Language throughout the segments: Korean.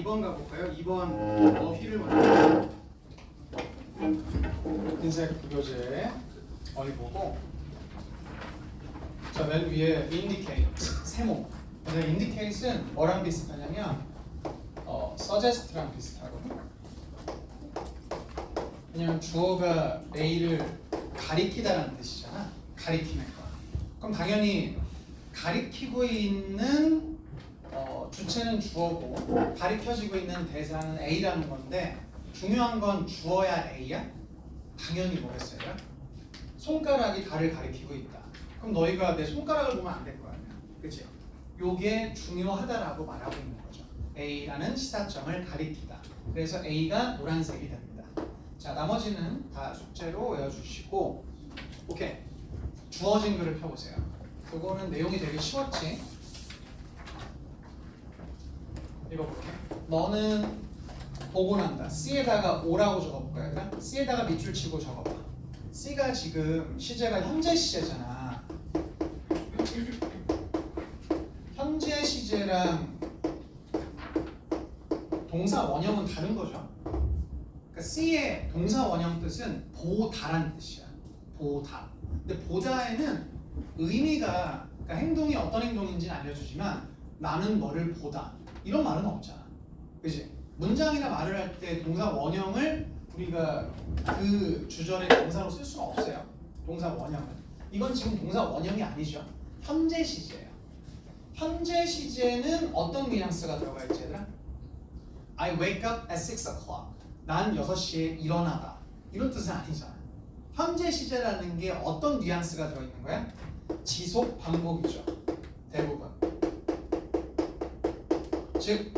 2번 가볼까요? 2번 어휘를 먼저 흰색 구교재 어휘 보고 자, 맨 위에 indicate, 세모. 근데 indicate은 뭐랑 비슷하냐면 suggest랑 비슷하거든. 왜냐면 주어가 A를 가리키다라는 뜻이잖아. 가리키는 거. 그럼 당연히 가리키고 있는 주체는 주어고 가리켜지고 있는 대상은 A라는 건데 중요한 건 주어야 A야? 당연히 뭐겠어요? 손가락이 달을 가리키고 있다. 그럼 너희가 내 손가락을 보면 안 될 거 아니야. 그치? 요게 중요하다라고 말하고 있는 거죠. A라는 시사점을 가리키다. 그래서 A가 노란색이 됩니다. 자, 나머지는 다 숙제로 외워주시고 오케이. 주어진 글을 펴보세요. 그거는 내용이 되게 쉬웠지? 읽어볼게. 너는 보고 난다. C에다가 O라고 적어볼까 얘들아? C에다가 밑줄 치고 적어봐. C가 지금 시제가 현재 시제잖아. 현재 시제랑 동사 원형은 다른 거죠. 그러니까 C의 동사 원형 뜻은 보다란 뜻이야. 보다. 근데 보다에는 의미가 그러니까 행동이 어떤 행동인지는 알려주지만 나는 너를 보다 이런 말은 없잖아. 그지? 문장이나 말을 할 때 동사 원형을 우리가 그 주절의 동사로 쓸 수는 없어요. 동사 원형은. 이건 지금 동사 원형이 아니죠. 현재 시제예요. 현재 시제는 어떤 뉘앙스가 들어가 있지 얘들아? I wake up at 6 o'clock. 난 6시에 일어나다. 이런 뜻은 아니잖아. 현재 시제라는 게 어떤 뉘앙스가 들어있는 거야? 지속 반복이죠. 대부분. 즉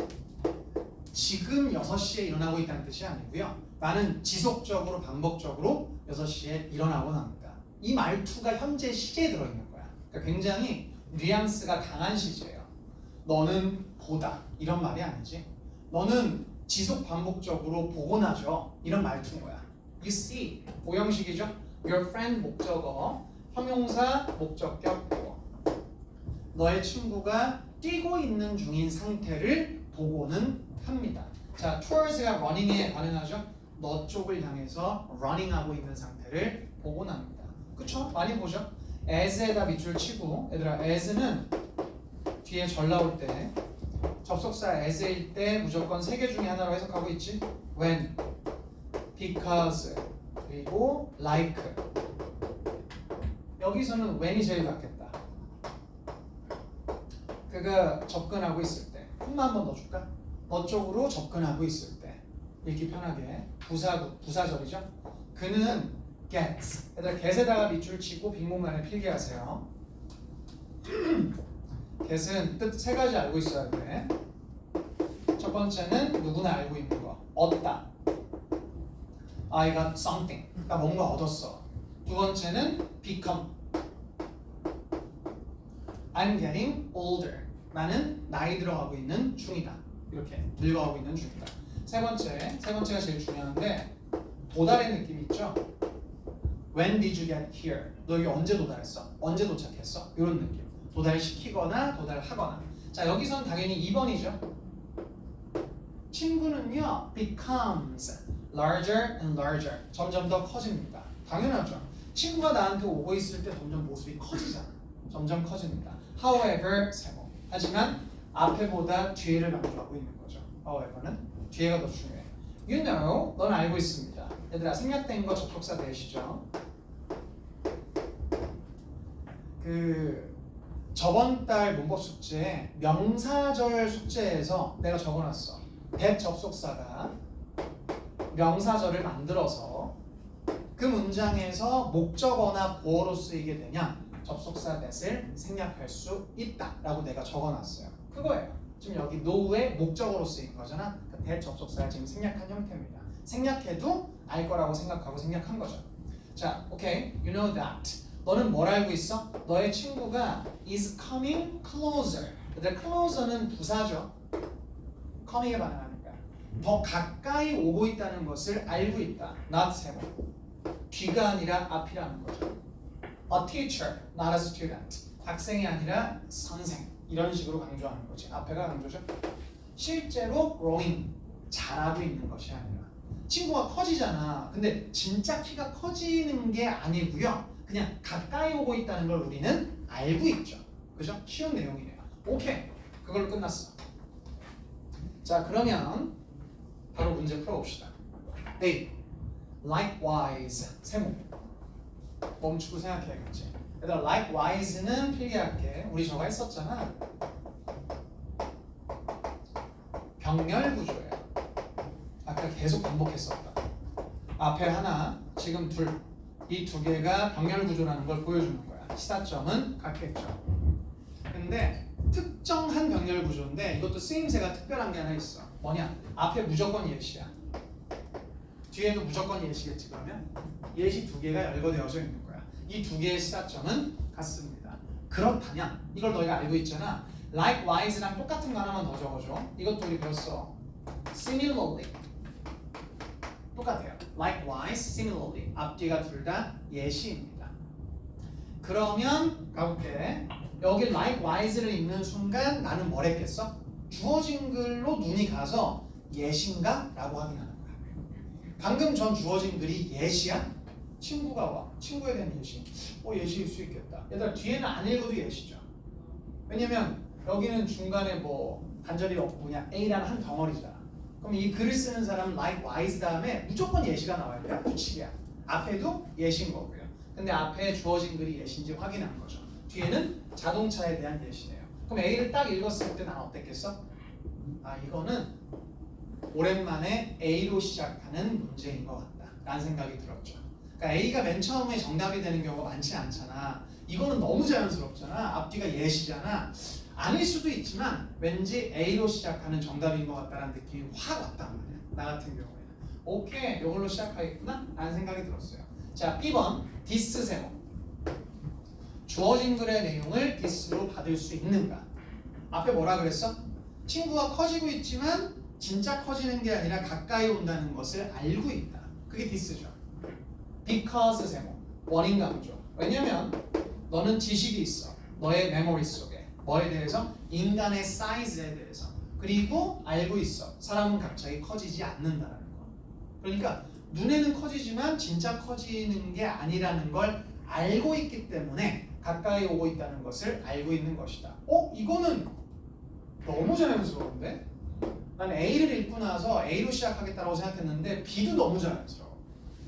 지금 6시에 일어나고 있다는 뜻이 아니고요. 나는 지속적으로 반복적으로 6시에 일어나곤 합니다. 이 말투가 현재 시제에 들어있는 거야. 그러니까 굉장히 뉘앙스가 강한 시제예요. 너는 보다 이런 말이 아니지. 너는 지속 반복적으로 보곤 하죠. 이런 말투인 거야. You see, 오형식이죠. Your friend 목적어, 형용사 목적격 보어. 너의 친구가 뛰고 있는 중인 상태를 보고는 합니다. 자, towards가 running에 반응하죠. 너 쪽을 향해서 running하고 있는 상태를 보곤 합니다. 그쵸? 많이 보죠? as에다 밑줄 치고 얘들아 as는 뒤에 절 나올 때 접속사 as일 때 무조건 3개 중에 하나로 해석하고 있지. when, because, 그리고 like. 여기서는 when이 제일 낫겠다. 그가 접근하고 있을 때. 콤마 한번 넣어줄까? 너 쪽으로 접근하고 있을 때. 읽기 편하게. 부사절이죠. 그는 gets. 얘들아 get에다가 밑줄 치고 빈공간에 필기하세요. get은 뜻 3가지 알고 있어야 돼. 첫 번째는 누구나 알고 있는 거. 얻다. I got something. 나 뭔가 얻었어. 두 번째는 become. I'm getting older. 나는 나이 들어가고 있는 중이다. 이렇게 늙어가고 있는 중이다. 세 번째가 제일 중요한데 도달의 느낌이 있죠. When did you get here? 너 여기 언제 도달했어? 언제 도착했어? 이런 느낌. 도달시키거나 도달하거나. 자, 여기선 당연히 2번이죠. 친구는요 becomes larger and larger. 점점 더 커집니다. 당연하죠. 친구가 나한테 오고 있을 때 점점 모습이 커지잖아. 점점 커집니다. However, 세모. 하지만 앞에보다 뒤에를 강조하고 있는 거죠. However는 뒤에가 더 중요해. You know, 넌 알고 있습니다. 얘들아 생략된 거 접속사 대시죠. 저번 달 문법 숙제 명사절 숙제에서 내가 적어놨어. that 접속사가 명사절을 만들어서 그 문장에서 목적어나 보어로 쓰이게 되냐 접속사 that을 생략할 수 있다라고 내가 적어놨어요. 그거예요. 지금 여기 know의 목적어로 쓰인 거잖아. 그러니까 that 접속사를 지금 생략한 형태입니다. 생략해도 알 거라고 생각하고 생략한 거죠. 자, 오케이. You know that. 너는 뭘 알고 있어? 너의 친구가 is coming closer. 근데 closer는 부사죠. coming에 반응하니까. 더 가까이 오고 있다는 것을 알고 있다. not 세모. 뒤가 아니라 앞이라는 거죠. A teacher, not a student. 학생이 아니라 선생. 이런 식으로 강조하는 거지. 앞에가 강조죠. 실제로 growing, 자라고 있는 것이 아니라 친구가 커지잖아. 근데 진짜 키가 커지는 게 아니고요. 그냥 가까이 오고 있다는 걸 우리는 알고 있죠. 그죠? 쉬운 내용이네요. 오케이. 그걸로 끝났어. 자, 그러면 바로 문제 풀어봅시다. A. Likewise. 세모. 멈추고 생각해야겠지. 얘들아, likewise는 필기할게. 우리 저거 했었잖아. 병렬 구조예요. 아까 계속 반복했었다. 앞에 하나, 지금 둘. 이 두 개가 병렬 구조라는 걸 보여주는 거야. 시사점은 같겠죠. 근데 특정한 병렬 구조인데 이것도 쓰임새가 특별한 게 하나 있어. 뭐냐? 앞에 무조건 예시야. 뒤에도 무조건 예시겠지. 그러면 예시 두 개가 열거되어져 있는 거야. 이 두 개의 시사점은 같습니다. 그렇다면 이걸 너희가 알고 있잖아. Likewise랑 똑같은 거 하나만 더 적어줘. 이것도 우리 배웠어. Similarly. 똑같아요. Likewise, similarly. 앞뒤가 둘 다 예시입니다. 그러면 가볼게. 여기 likewise를 읽는 순간 나는 뭘 했겠어? 주어진 글로 눈이 가서 예시인가? 라고 확인하는 거야. 방금 전 주어진 글이 예시야? 친구가 와. 친구에 대한 예시. 예시일 수 있겠다. 얘들아, 뒤에는 안 읽어도 예시죠. 왜냐면 여기는 중간에 뭐 단절이 없고 그냥 A라는 한 덩어리잖아. 그럼 이 글을 쓰는 사람은 likewise 다음에 무조건 예시가 나와야 돼요. 규칙이야. 앞에도 예시인 거고요. 근데 앞에 주어진 글이 예시인지 확인한 거죠. 뒤에는 자동차에 대한 예시네요. 그럼 A를 딱 읽었을 때 난 어땠겠어? 이거는 오랜만에 A로 시작하는 문제인 것 같다 라는 생각이 들었죠. 그러니까 A가 맨 처음에 정답이 되는 경우가 많지 않잖아. 이거는 너무 자연스럽잖아. 앞뒤가 예시잖아. 아닐 수도 있지만 왠지 A로 시작하는 정답인 것 같다는 느낌이 확 왔단 말이야. 나 같은 경우에는. 오케이, 이걸로 시작하겠구나 라는 생각이 들었어요. 자, B번 디스 세모. 주어진 글의 내용을 디스로 받을 수 있는가? 앞에 뭐라 그랬어? 친구가 커지고 있지만 진짜 커지는 게 아니라 가까이 온다는 것을 알고 있다. 그게 디스죠. because 세모. 원인 강조. 왜냐면 너는 지식이 있어. 너의 메모리 속에. 뭐에 대해서? 인간의 사이즈에 대해서. 그리고 알고 있어. 사람은 갑자기 커지지 않는다는 거. 그러니까 눈에는 커지지만 진짜 커지는 게 아니라는 걸 알고 있기 때문에 가까이 오고 있다는 것을 알고 있는 것이다. 이거는 너무 자연스러운데? 난 A를 읽고 나서 A로 시작하겠다고 생각했는데 B도 너무 자연스러워.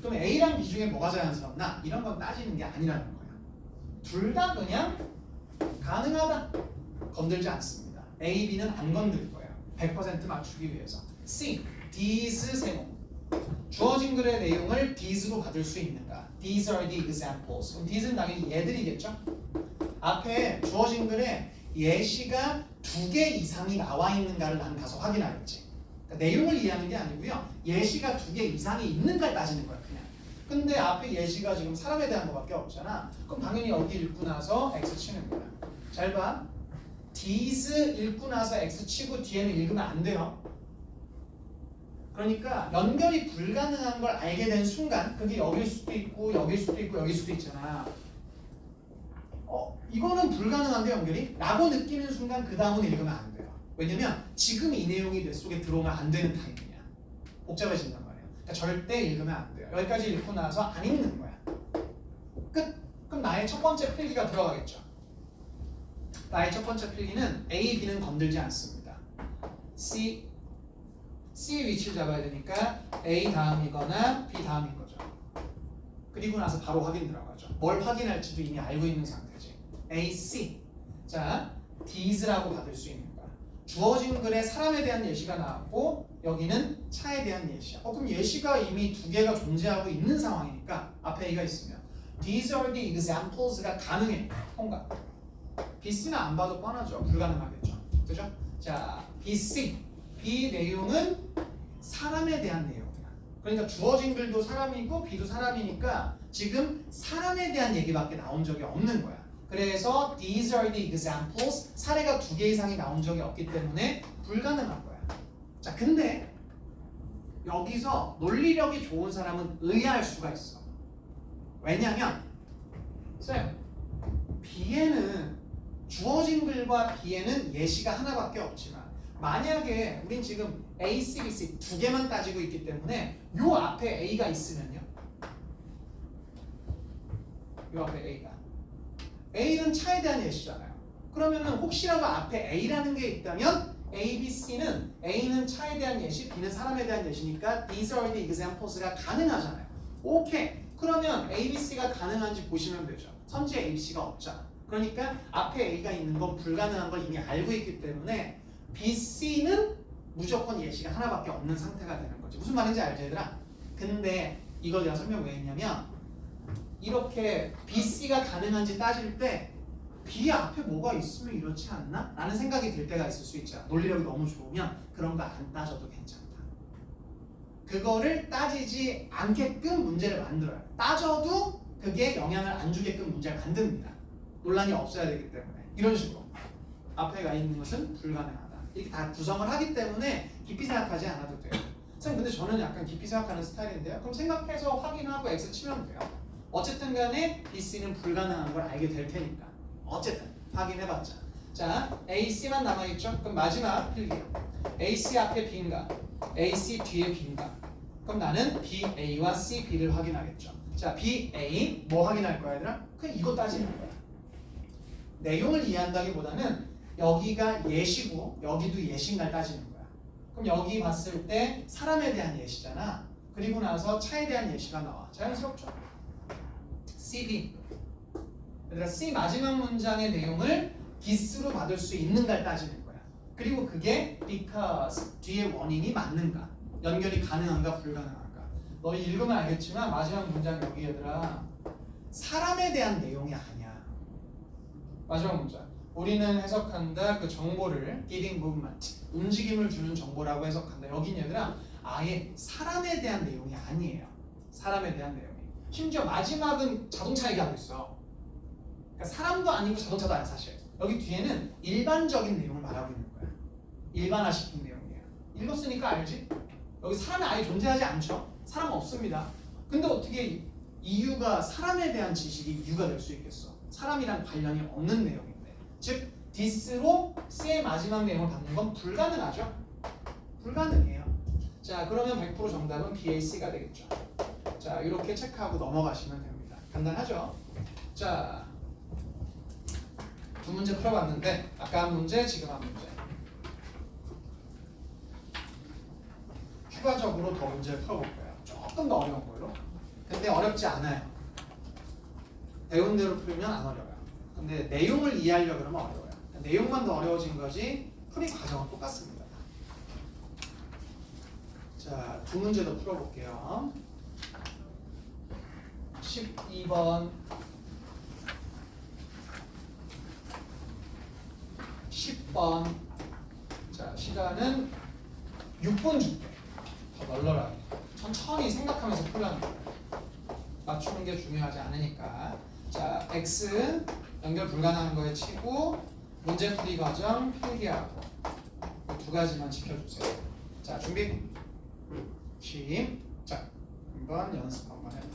그럼 A랑 B 중에 뭐가 자연스럽나? 이런 건 따지는 게 아니라는 거야. 둘 다 그냥 가능하다. 건들지 않습니다. A, B는 안 건들 거예요. 100% 맞추기 위해서. C. These 세모. 주어진 글의 내용을 these로 받을 수 있는가? These are the examples. 그럼 these는 당연히 얘들이겠죠? 앞에 주어진 글에 예시가 2개 이상이 나와 있는가를 난 가서 확인하겠지. 그러니까 내용을 이해하는 게 아니고요. 예시가 2개 이상이 있는가를 따지는 거야, 그냥. 근데 앞에 예시가 지금 사람에 대한 거밖에 없잖아. 그럼 당연히 여기 읽고 나서 X 치는 거야. 잘 봐. these 읽고 나서 X 치고 뒤에는 읽으면 안 돼요. 그러니까 연결이 불가능한 걸 알게 된 순간 그게 여길 수도 있고 여길 수도 있고 여길 수도 있잖아. 이거는 불가능한데 연결이? 라고 느끼는 순간 그 다음은 읽으면 안 돼요. 왜냐면 지금 이 내용이 뇌 속에 들어오면 안 되는 타이밍이야. 복잡해진단 말이에요. 그러니까 절대 읽으면 안 돼요. 여기까지 읽고 나서 안 읽는 거야. 끝! 그럼 나의 첫 번째 필기가 들어가겠죠. 나의 첫 번째 필기는 A, B는 건들지 않습니다. C 위치를 잡아야 되니까 A 다음이거나 B 다음인 거죠. 그리고 나서 바로 확인 들어가죠. 뭘 확인할지도 이미 알고 있는 상태지. A, C. 자, these라고 받을 수 있는 거야. 주어진 글에 사람에 대한 예시가 나왔고 여기는 차에 대한 예시야. 그럼 예시가 이미 2개가 존재하고 있는 상황이니까 앞에 A가 있으면 these are the examples가 가능해. 통과. B, C는 안 봐도 뻔하죠. 불가능하겠죠. 그죠? 자, B, C. B 내용은 사람에 대한 내용이야. 그러니까 주어진 글도 사람이고 B도 사람이니까 지금 사람에 대한 얘기밖에 나온 적이 없는 거야. 그래서 these are the examples. 사례가 2개 이상이 나온 적이 없기 때문에 불가능한 거야. 자, 근데 여기서 논리력이 좋은 사람은 의아할 수가 있어. 왜냐면 쌤, B에는 주어진 글과 B에는 예시가 하나밖에 없지만 만약에 우린 지금 A, C, B, C 두 개만 따지고 있기 때문에 요 앞에 A가 있으면요. 요 앞에 A가. A는 차에 대한 예시잖아요. 그러면은 혹시라도 앞에 A라는 게 있다면 A, B, C는 A는 차에 대한 예시, B는 사람에 대한 예시니까 these are the examples가 가능하잖아요. 오케이. 그러면 A, B, C가 가능한지 보시면 되죠. 선지에 A, B, C가 없잖아. 그러니까 앞에 A가 있는 건 불가능한 걸 이미 알고 있기 때문에 B, C는 무조건 예시가 하나밖에 없는 상태가 되는 거지. 무슨 말인지 알지 얘들아? 근데 이걸 내가 설명 왜 했냐면 이렇게 B, C가 가능한지 따질 때 B 앞에 뭐가 있으면 이렇지 않나? 라는 생각이 들 때가 있을 수 있잖아. 논리력이 너무 좋으면 그런 거 안 따져도 괜찮다. 그거를 따지지 않게끔 문제를 만들어요. 따져도 그게 영향을 안 주게끔 문제를 만듭니다. 논란이 없어야 되기 때문에. 이런 식으로. 앞에가 있는 것은 불가능하다. 이렇게 다 구성을 하기 때문에 깊이 생각하지 않아도 돼요. 선생님 근데 저는 약간 깊이 생각하는 스타일인데요. 그럼 생각해서 확인하고 X 치면 돼요. 어쨌든 간에 BC는 불가능한 걸 알게 될 테니까. 어쨌든 확인해봤자. 자, AC 만 남아있죠? 그럼 마지막 필기요. AC 앞에 B인가? AC 뒤에 B인가? 그럼 나는 B, A와 C, B를 확인하겠죠. 자, B, A 뭐 확인할 거야 얘들아? 그냥 이거 따지는 거야. 내용을 이해한다기보다는 여기가 예시고 여기도 예시인가를 따지는 거야. 그럼 여기 봤을 때 사람에 대한 예시잖아. 그리고 나서 차에 대한 예시가 나와. 자연스럽죠? C, B. 얘들아 C 마지막 문장의 내용을 기스로 받을 수 있는가를 따지는 거야. 그리고 그게 because 뒤에 원인이 맞는가, 연결이 가능한가 불가능한가. 너희 읽으면 알겠지만 마지막 문장 여기 얘들아 사람에 대한 내용이 아니야. 마지막 문장 우리는 해석한다 그 정보를 giving movement 움직임을 주는 정보라고 해석한다. 여긴 얘들아 아예 사람에 대한 내용이 아니에요. 사람에 대한 내용이. 심지어 마지막은 자동차 얘기하고 있어. 그러니까 사람도 아니고 자동차도 아니야 사실. 여기 뒤에는 일반적인 내용을 말하고 있는 거야. 일반화시킨 내용이에요. 읽었으니까 알지? 여기 사람이 아예 존재하지 않죠. 사람 없습니다. 근데 어떻게 이유가 사람에 대한 지식이 이유가 될 수 있겠어? 사람이랑 관련이 없는 내용인데. 즉 this로 C의 마지막 내용을 받는 건 불가능하죠? 불가능해요. 자 그러면 100% 정답은 BAC가 되겠죠. 자 이렇게 체크하고 넘어가시면 됩니다. 간단하죠? 자 두 문제 풀어봤는데 아까 한 문제, 지금 한 문제. 추가적으로 더 문제를 풀어볼 거예요. 조금 더 어려운 걸로. 근데 어렵지 않아요. 배운 대로 풀면 안 어려워요. 근데 내용을 이해하려고 그러면 어려워요. 내용만 더 어려워진 거지 풀이 과정은 똑같습니다. 자, 두 문제 더 풀어볼게요. 12번 10번. 자, 시간은 6분 줄게. 더 널널하게. 천천히 생각하면서 풀라는 거예요. 맞추는 게 중요하지 않으니까. 자, X 연결 불가능한 거에 치고 문제풀이 과정 필기하고 두 가지만 지켜주세요. 자, 준비. 시작. 한번 연습 한번 해봐.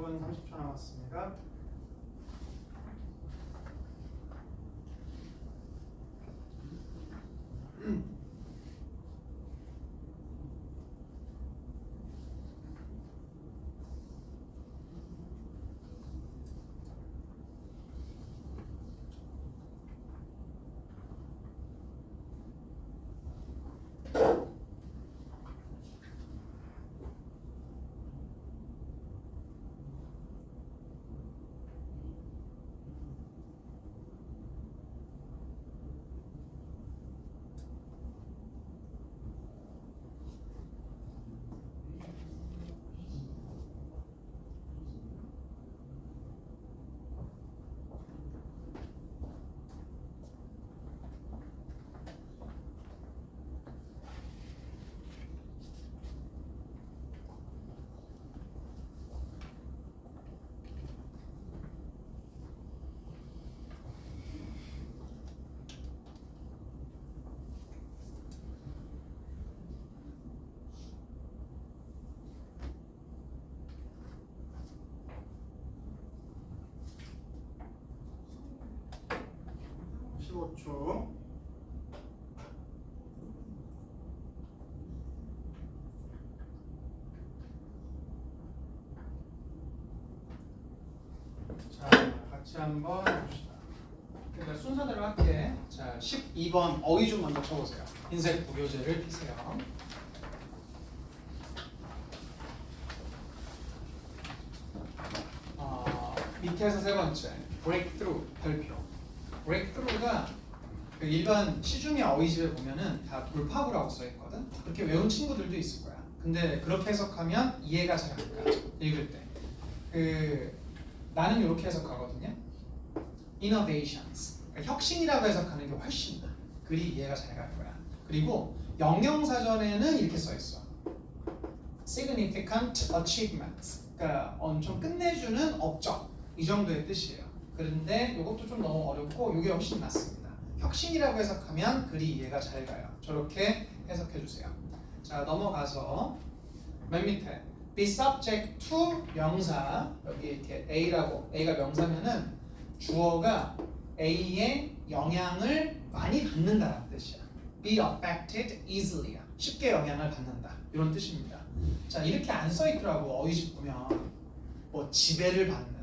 1분 30초 남았습니다. 초. 자, 같이 한번 봅시다. 그러니까 순서대로 할게. 자, 12번 어휘 좀 먼저 쳐보세요. 흰색 부교재를 피세요. 밑에서 세 번째, breakthrough 별표. breakthrough가 그 일반 시중의 어휘집에 보면은 다 돌파구라고 써 있거든. 그렇게 외운 친구들도 있을 거야. 근데 그렇게 해석하면 이해가 잘 안 가. 읽을 때. 나는 이렇게 해석하거든요. innovations. 그러니까 혁신이라고 해석하는 게 훨씬 나. 글이 이해가 잘 갈 거야. 그리고 영영사전에는 이렇게 써 있어. significant achievements. 그러니까 엄청 끝내주는 업적. 이 정도의 뜻이에요. 그런데 이것도 좀 너무 어렵고 이게 훨씬 낫습니다. 혁신이라고 해석하면 글이 이해가 잘 가요. 저렇게 해석해 주세요. 자, 넘어가서 맨 밑에 be subject to 명사 여기 이렇게 A라고 A가 명사면은 주어가 A의 영향을 많이 받는다라는 뜻이야. be affected easily 쉽게 영향을 받는다 이런 뜻입니다. 자, 이렇게 안 써 있더라고. 어휘집 보면 뭐 지배를 받는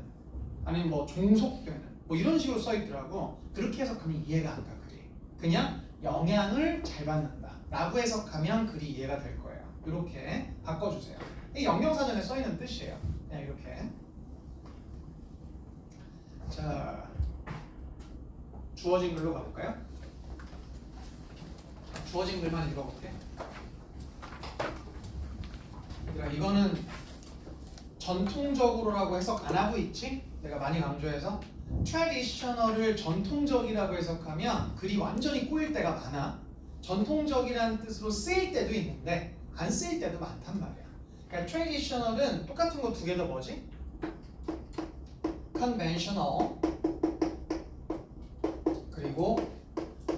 아니면 뭐 종속되는 뭐 이런 식으로 써 있더라고. 그렇게 해석하면 이해가 안 가. 글이 그냥 영향을 잘 받는다 라고 해석하면 글이 이해가 될 거예요. 이렇게 바꿔주세요. 이 영영사전에 써 있는 뜻이에요. 그냥 이렇게. 자, 주어진 글로 가볼까요? 주어진 글만 읽어볼게. 그러니까 이거는 전통적으로라고 해석 안 하고 있지? 내가 많이 강조해서 traditional을 전통적이라고 해석하면 글이 완전히 꼬일 때가 많아. 전통적이라는 뜻으로 쓰일 때도 있는데 안 쓰일 때도 많단 말이야. 그러니까 traditional은 똑같은 거 두 개 더 뭐지? conventional 그리고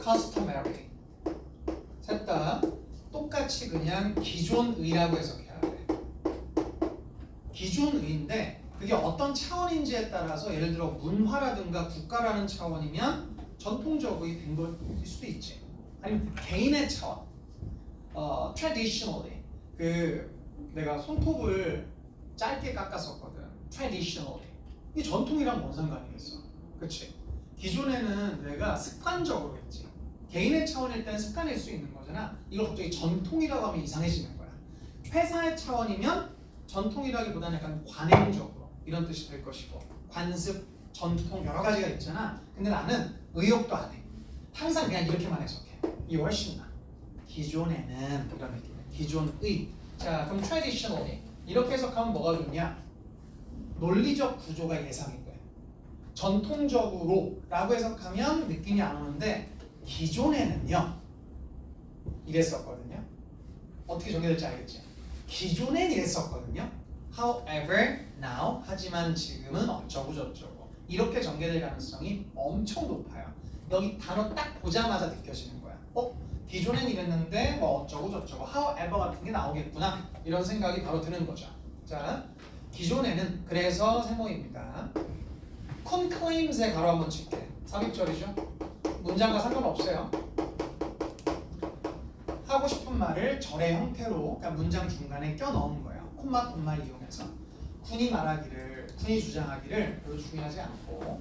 customary 셋 다 똑같이 그냥 기존의라고 해석해야 돼. 기존의인데 그게 어떤 차원인지에 따라서 예를 들어 문화라든가 국가라는 차원이면 전통적의 된 걸 수도 있지. 아니면 개인의 차원. traditionally 내가 손톱을 짧게 깎았었거든. traditionally 이 전통이랑 뭔 상관이겠어? 그렇지? 기존에는 내가 습관적으로 했지. 개인의 차원일 때는 습관일 수 있는 거잖아. 이걸 갑자기 전통이라고 하면 이상해지는 거야. 회사의 차원이면 전통이라기보다는 약간 관행적으로 이런 뜻이 될 것이고 관습, 전통 여러 가지가 있잖아. 근데 나는 의욕도 안 해. 항상 그냥 이렇게만 해석해. 이게 훨씬 나. 기존에는 이런 느낌이야. 기존의. 자, 그럼 traditionally 이렇게 해석하면 뭐가 좋냐? 논리적 구조가 예상이 돼. 전통적으로 라고 해석하면 느낌이 안 오는데 기존에는요 이랬었거든요. 어떻게 정리될지 알겠지? 기존엔 이랬었거든요. However, now 하지만 지금은 어쩌고 저쩌고 이렇게 전개될 가능성이 엄청 높아요. 여기 단어 딱 보자마자 느껴지는 거야. 기존엔 이랬는데 뭐 어쩌고 저쩌고 however 같은 게 나오겠구나 이런 생각이 바로 드는 거죠. 자, 기존에는 그래서 세모입니다. could claims에 가로 한번 칠게. 삽입절이죠. 문장과 상관없어요. 하고 싶은 말을 절의 형태로 그러니까 문장 중간에 껴 넣은 거예요. 콤마 콤마를 이용해서 군이 말하기를, 군이 주장하기를 별로 중요하지 않고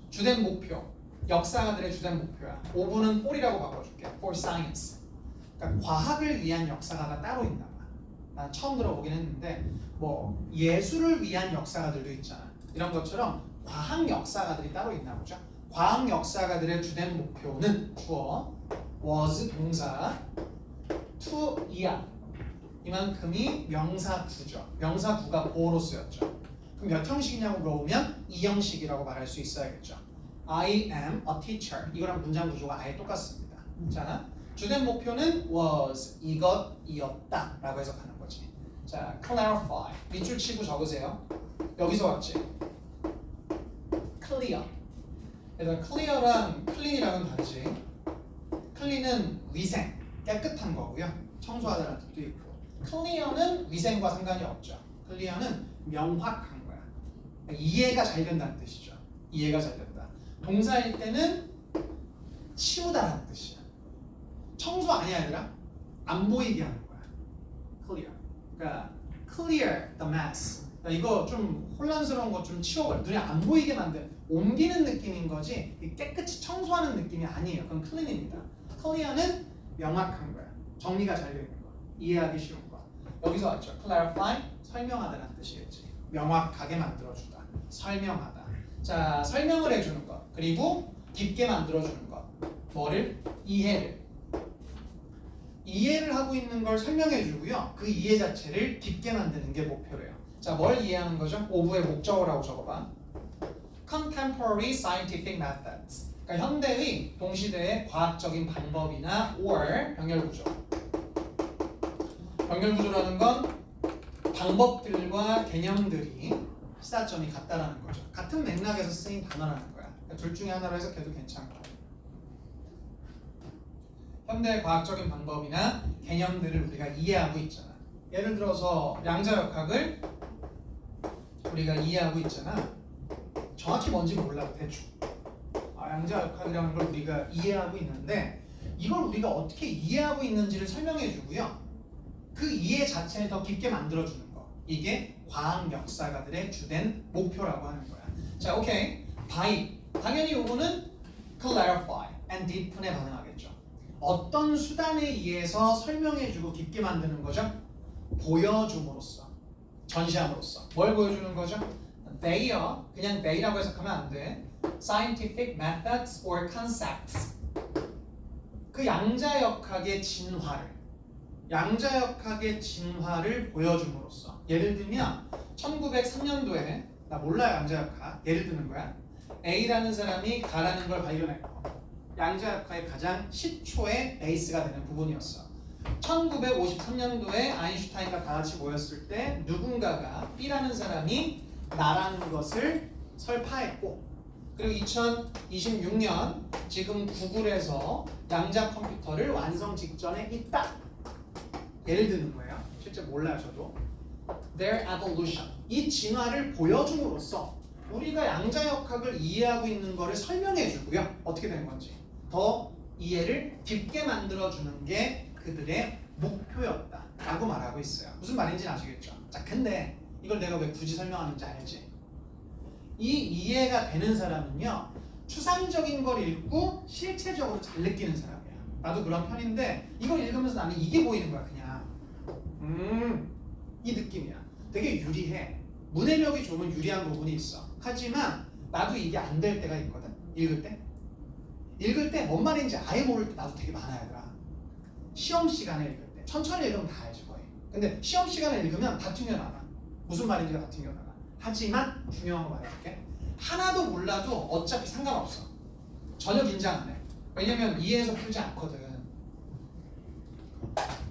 주된 목표, 역사가들의 주된 목표야. 5분은 for이라고 바꿔줄게. for science. 그러니까 과학을 위한 역사가가 따로 있나 봐. 난 처음 들어보긴 했는데 뭐 예술을 위한 역사가들도 있잖아. 이런 것처럼 과학 역사가들이 따로 있나 보죠. 과학 역사가들의 주된 목표는 주어 was 동사 to 이하 이만큼이 명사 구죠. 명사 구가 보어로 쓰였죠. 그럼 몇 형식이냐고 물어보면 이 형식이라고 말할 수 있어야겠죠. I am a teacher. 이거랑 문장 구조가 아예 똑같습니다. 자, 주된 목표는 was 이것이었다 라고 해석하는 거지. 자, clarify 밑줄 치고 적으세요. 여기서 왔지. clear. 일단 clear랑 clean이랑은 다르지. clean은 위생, 깨끗한 거고요. 청소하다라는 뜻도 있고. clear는 위생과 상관이 없죠. clear는 명확한 거야. 이해가 잘 된다는 뜻이죠. 이해가 잘 된다. 동사일 때는 치우다라는 뜻이야. 청소 아니야 얘들아. 안 보이게 하는 거야. clear. 그러니까 clear the mess. 그러니까 이거 좀 혼란스러운 거 좀 치워버려. 눈에 안 보이게 만든 옮기는 느낌인 거지 깨끗이 청소하는 느낌이 아니에요. 그건 clean입니다. clear는 명확한 거야. 정리가 잘 되는 거. 이해하기 쉬운 거. 여기서 왔죠. clarify 설명하다라는 뜻이겠지. 명확하게 만들어주다. 설명하다. 자, 설명을 해주는 것. 그리고 깊게 만들어주는 것. 뭐를? 이해를. 이해를 하고 있는 걸 설명해주고요. 그 이해 자체를 깊게 만드는 게 목표래요. 자, 뭘 이해하는 거죠? 오브의 목적어라고 적어봐. Contemporary scientific methods. 그러니까 현대의 동시대의 과학적인 방법이나 or 병렬구조. 병렬구조라는 건 방법들과 개념들이 시사점이 같다라는 거죠. 같은 맥락에서 쓰인 단어라는 거야. 그러니까 둘 중에 하나로 해석해도 괜찮고. 현대 과학적인 방법이나 개념들을 우리가 이해하고 있잖아. 예를 들어서 양자역학을 우리가 이해하고 있잖아. 정확히 뭔지 몰라도 대충. 양자역학이라는 걸 우리가 이해하고 있는데 이걸 우리가 어떻게 이해하고 있는지를 설명해 주고요. 그 이해 자체를 더 깊게 만들어주는 거. 이게 과학 역사가들의 주된 목표라고 하는 거야. 자, 오케이. by. 당연히 이거는 clarify and deepen에 반응하겠죠. 어떤 수단에 의해서 설명해주고 깊게 만드는 거죠? 보여줌으로써. 전시함으로써. 뭘 보여주는 거죠? Their, 그냥 they라고 해석하면 안 돼. Scientific methods or concepts. 그 양자역학의 진화를 보여줌으로써. 예를 들면 1903년도에 나 몰라 양자역학. 예를 드는 거야. A라는 사람이 가라는 걸 발견했고 양자역학의 가장 시초의 베이스가 되는 부분이었어. 1953년도에 아인슈타인과 다 같이 모였을 때 누군가가 B라는 사람이 나라는 것을 설파했고 그리고 2026년 지금 구글에서 양자 컴퓨터를 완성 직전에 있다. 예를 드는 거예요. 실제 몰라요 저도. Their evolution. 이 진화를 보여줌으로써 우리가 양자역학을 이해하고 있는 것을 설명해 주고요. 어떻게 된 건지 더 이해를 깊게 만들어주는 게 그들의 목표였다 라고 말하고 있어요. 무슨 말인지 아시겠죠? 자, 근데 이걸 내가 왜 굳이 설명하는지 알지? 이 이해가 되는 사람은요 추상적인 걸 읽고 실체적으로 잘 느끼는 사람이야. 나도 그런 편인데 이걸 읽으면서 나는 이게 보이는 거야. 그냥 이 느낌이야. 되게 유리해. 문해력이 좋으면 유리한 부분이 있어. 하지만 나도 이게 안 될 때가 있거든. 읽을 때 뭔 말인지 아예 모를 때 나도 되게 많아요. 얘들아. 시험 시간에 읽을 때 천천히 읽으면 다 알지 거의. 근데 시험 시간에 읽으면 다 튕겨나가. 무슨 말인지가 다 튕겨나가. 하지만 중요한 거 말해줄게. 하나도 몰라도 어차피 상관없어. 전혀 긴장 안 해. 왜냐면 이해해서 풀지 않거든.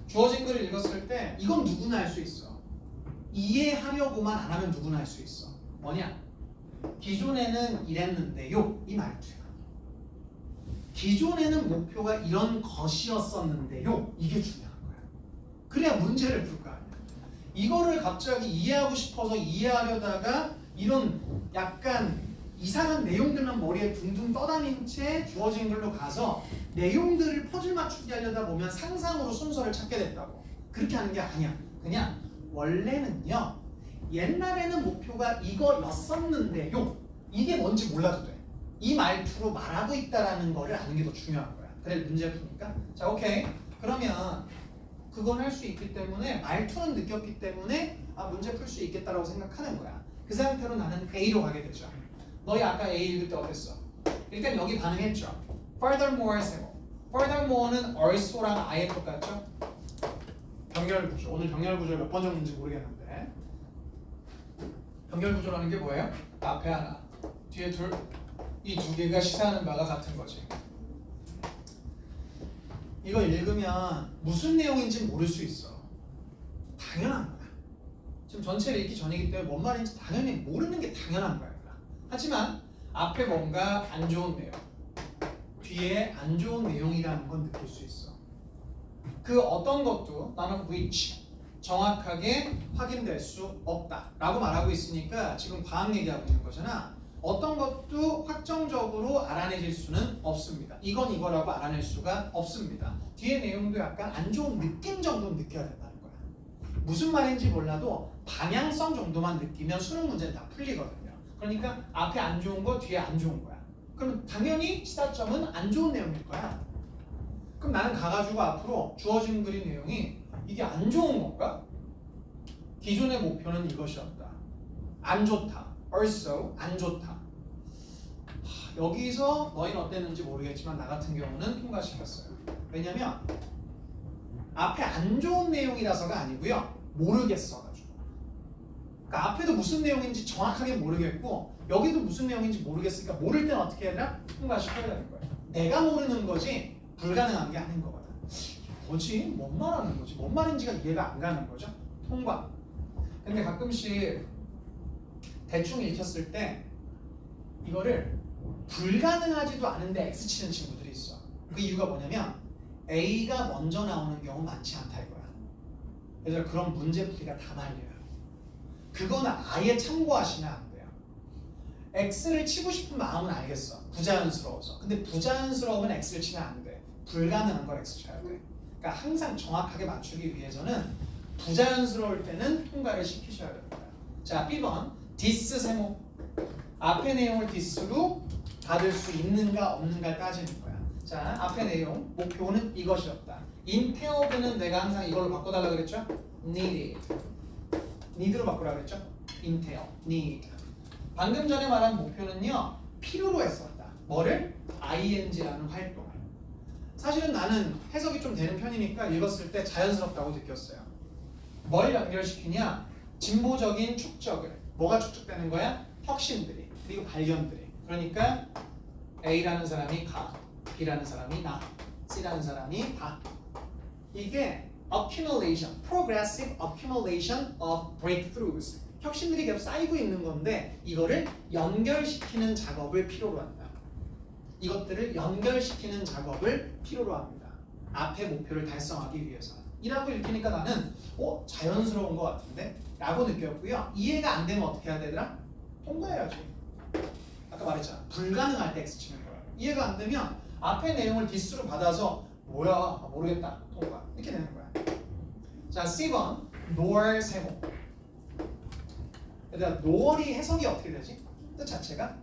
주어진 글을 읽었을 때 이건 누구나 할 수 있어. 이해하려고만 안 하면 누구나 할 수 있어. 뭐냐? 기존에는 이랬는데요. 이 말투야. 기존에는 목표가 이런 것이었었는데요. 이게 중요한 거야. 그래야 문제를 풀 거 아니야. 이거를 갑자기 이해하고 싶어서 이해하려다가 이런 약간 이상한 내용들만 머리에 둥둥 떠다닌 채 주어진 글로 가서 내용들을 퍼즐 맞추기 하려다 보면 상상으로 순서를 찾게 됐다고. 그렇게 하는 게 아니야. 그냥 원래는요. 옛날에는 목표가 이거였었는데요. 이게 뭔지 몰라도 돼. 이 말투로 말하고 있다라는 거를 아는 게 더 중요한 거야. 그래 문제 푸니까. 자, 오케이. 그러면 그건 할 수 있기 때문에 말투는 느꼈기 때문에 문제 풀 수 있겠다라고 생각하는 거야. 그 상태로 나는 A로 가게 되죠. 너희 아까 A 읽을 때 어땠어? 일단 여기 반응했죠. Furthermore 세모. Furthermore는 also랑 아예 똑같죠? 병렬 구조. 오늘 병렬 구조 몇 번 적는지 모르겠는데. 병렬 구조라는 게 뭐예요? 앞에 하나, 뒤에 둘. 이 두 개가 시사하는 바가 같은 거지. 이거 읽으면 무슨 내용인지 모를 수 있어. 당연한 거야. 지금 전체를 읽기 전이기 때문에 뭔 말인지 당연히 모르는 게 당연한 거야. 하지만 앞에 뭔가 안 좋은 내용, 뒤에 안 좋은 내용이라는 건 느낄 수 있어. 그 어떤 것도 나는 which 정확하게 확인될 수 없다 라고 말하고 있으니까 지금 과학 얘기하고 있는 거잖아. 어떤 것도 확정적으로 알아내질 수는 없습니다. 이건 이거라고 알아낼 수가 없습니다. 뒤에 내용도 약간 안 좋은 느낌 정도는 느껴야 된다는 거야. 무슨 말인지 몰라도 방향성 정도만 느끼면 수능 문제는 다 풀리거든요. 그러니까 앞에 안 좋은 거, 뒤에 안 좋은 거야. 그럼 당연히 시사점은 안 좋은 내용일 거야. 그럼 나는 가가지고 앞으로 주어진 글의 내용이 이게 안 좋은 건가? 기존의 목표는 이것이었다. 안 좋다. also 안 좋다. 여기서 너희는 어땠는지 모르겠지만 나 같은 경우는 통과시켰어요. 왜냐면 앞에 안 좋은 내용이라서가 아니고요. 모르겠어가지고. 그러니까 앞에도 무슨 내용인지 정확하게 모르겠고 여기도 무슨 내용인지 모르겠으니까 모를 땐 어떻게 해야 되나? 통과시켜야 되는 거예요. 내가 모르는 거지 불가능한 게 아닌 거거든. 뭐지? 뭔 말하는 거지? 뭔 말인지가 이해가 안 가는 거죠? 통과. 근데 가끔씩 대충 읽혔을 때 이거를 불가능하지도 않은데 X 치는 친구들이 있어. 그 이유가 뭐냐면 A가 먼저 나오는 경우 많지 않다 이거야. 그래서 그런 문제풀이가 다 말려요. 그거는 아예 참고하시면 안 돼요. X를 치고 싶은 마음은 알겠어. 부자연스러워서. 근데 부자연스러우면 X를 치면 안 돼. 불가능한 걸 X 쳐야 돼. 그러니까 항상 정확하게 맞추기 위해서는 부자연스러울 때는 통과를 시키셔야 됩니다. 자, B번 디스 세모. 앞의 내용을 디스로 받을 수 있는가 없는가 따지는 거야. 자, 앞의 내용 목표는 이것이었다. intailed는 내가 항상 이걸로 바꿔달라 그랬죠? need로 바꾸라 그랬죠? entail, need. 방금 전에 말한 목표는요 필요로 했었다. 뭐를? ing라는 활동을. 사실은 나는 해석이 좀 되는 편이니까 읽었을 때 자연스럽다고 느꼈어요. 뭘 연결시키냐? 진보적인 축적을. 뭐가 축적되는 거야? 혁신들이 그리고 발견들이. 그러니까 A라는 사람이 가, B라는 사람이 나, C라는 사람이 다. 이게 accumulation, progressive accumulation of breakthroughs. 혁신들이 계속 쌓이고 있는 건데 이거를 연결시키는 작업을 필요로 한다. 이것들을 연결시키는 작업을 필요로 합니다. 앞의 목표를 달성하기 위해서. 이라고 읽히니까 나는 자연스러운 것 같은데? 라고 느꼈고요. 이해가 안 되면 어떻게 해야 되더라? 통과해야지. 아까 말했잖아. 불가능할 때 X 치는 거야. 이해가 안 되면 앞의 내용을 디스로 받아서 뭐야? 모르겠다. 통과. 이렇게 되는 거야. 자, C번 nor 세모. 얘들아, nor이 해석이 어떻게 되지? 뜻 자체가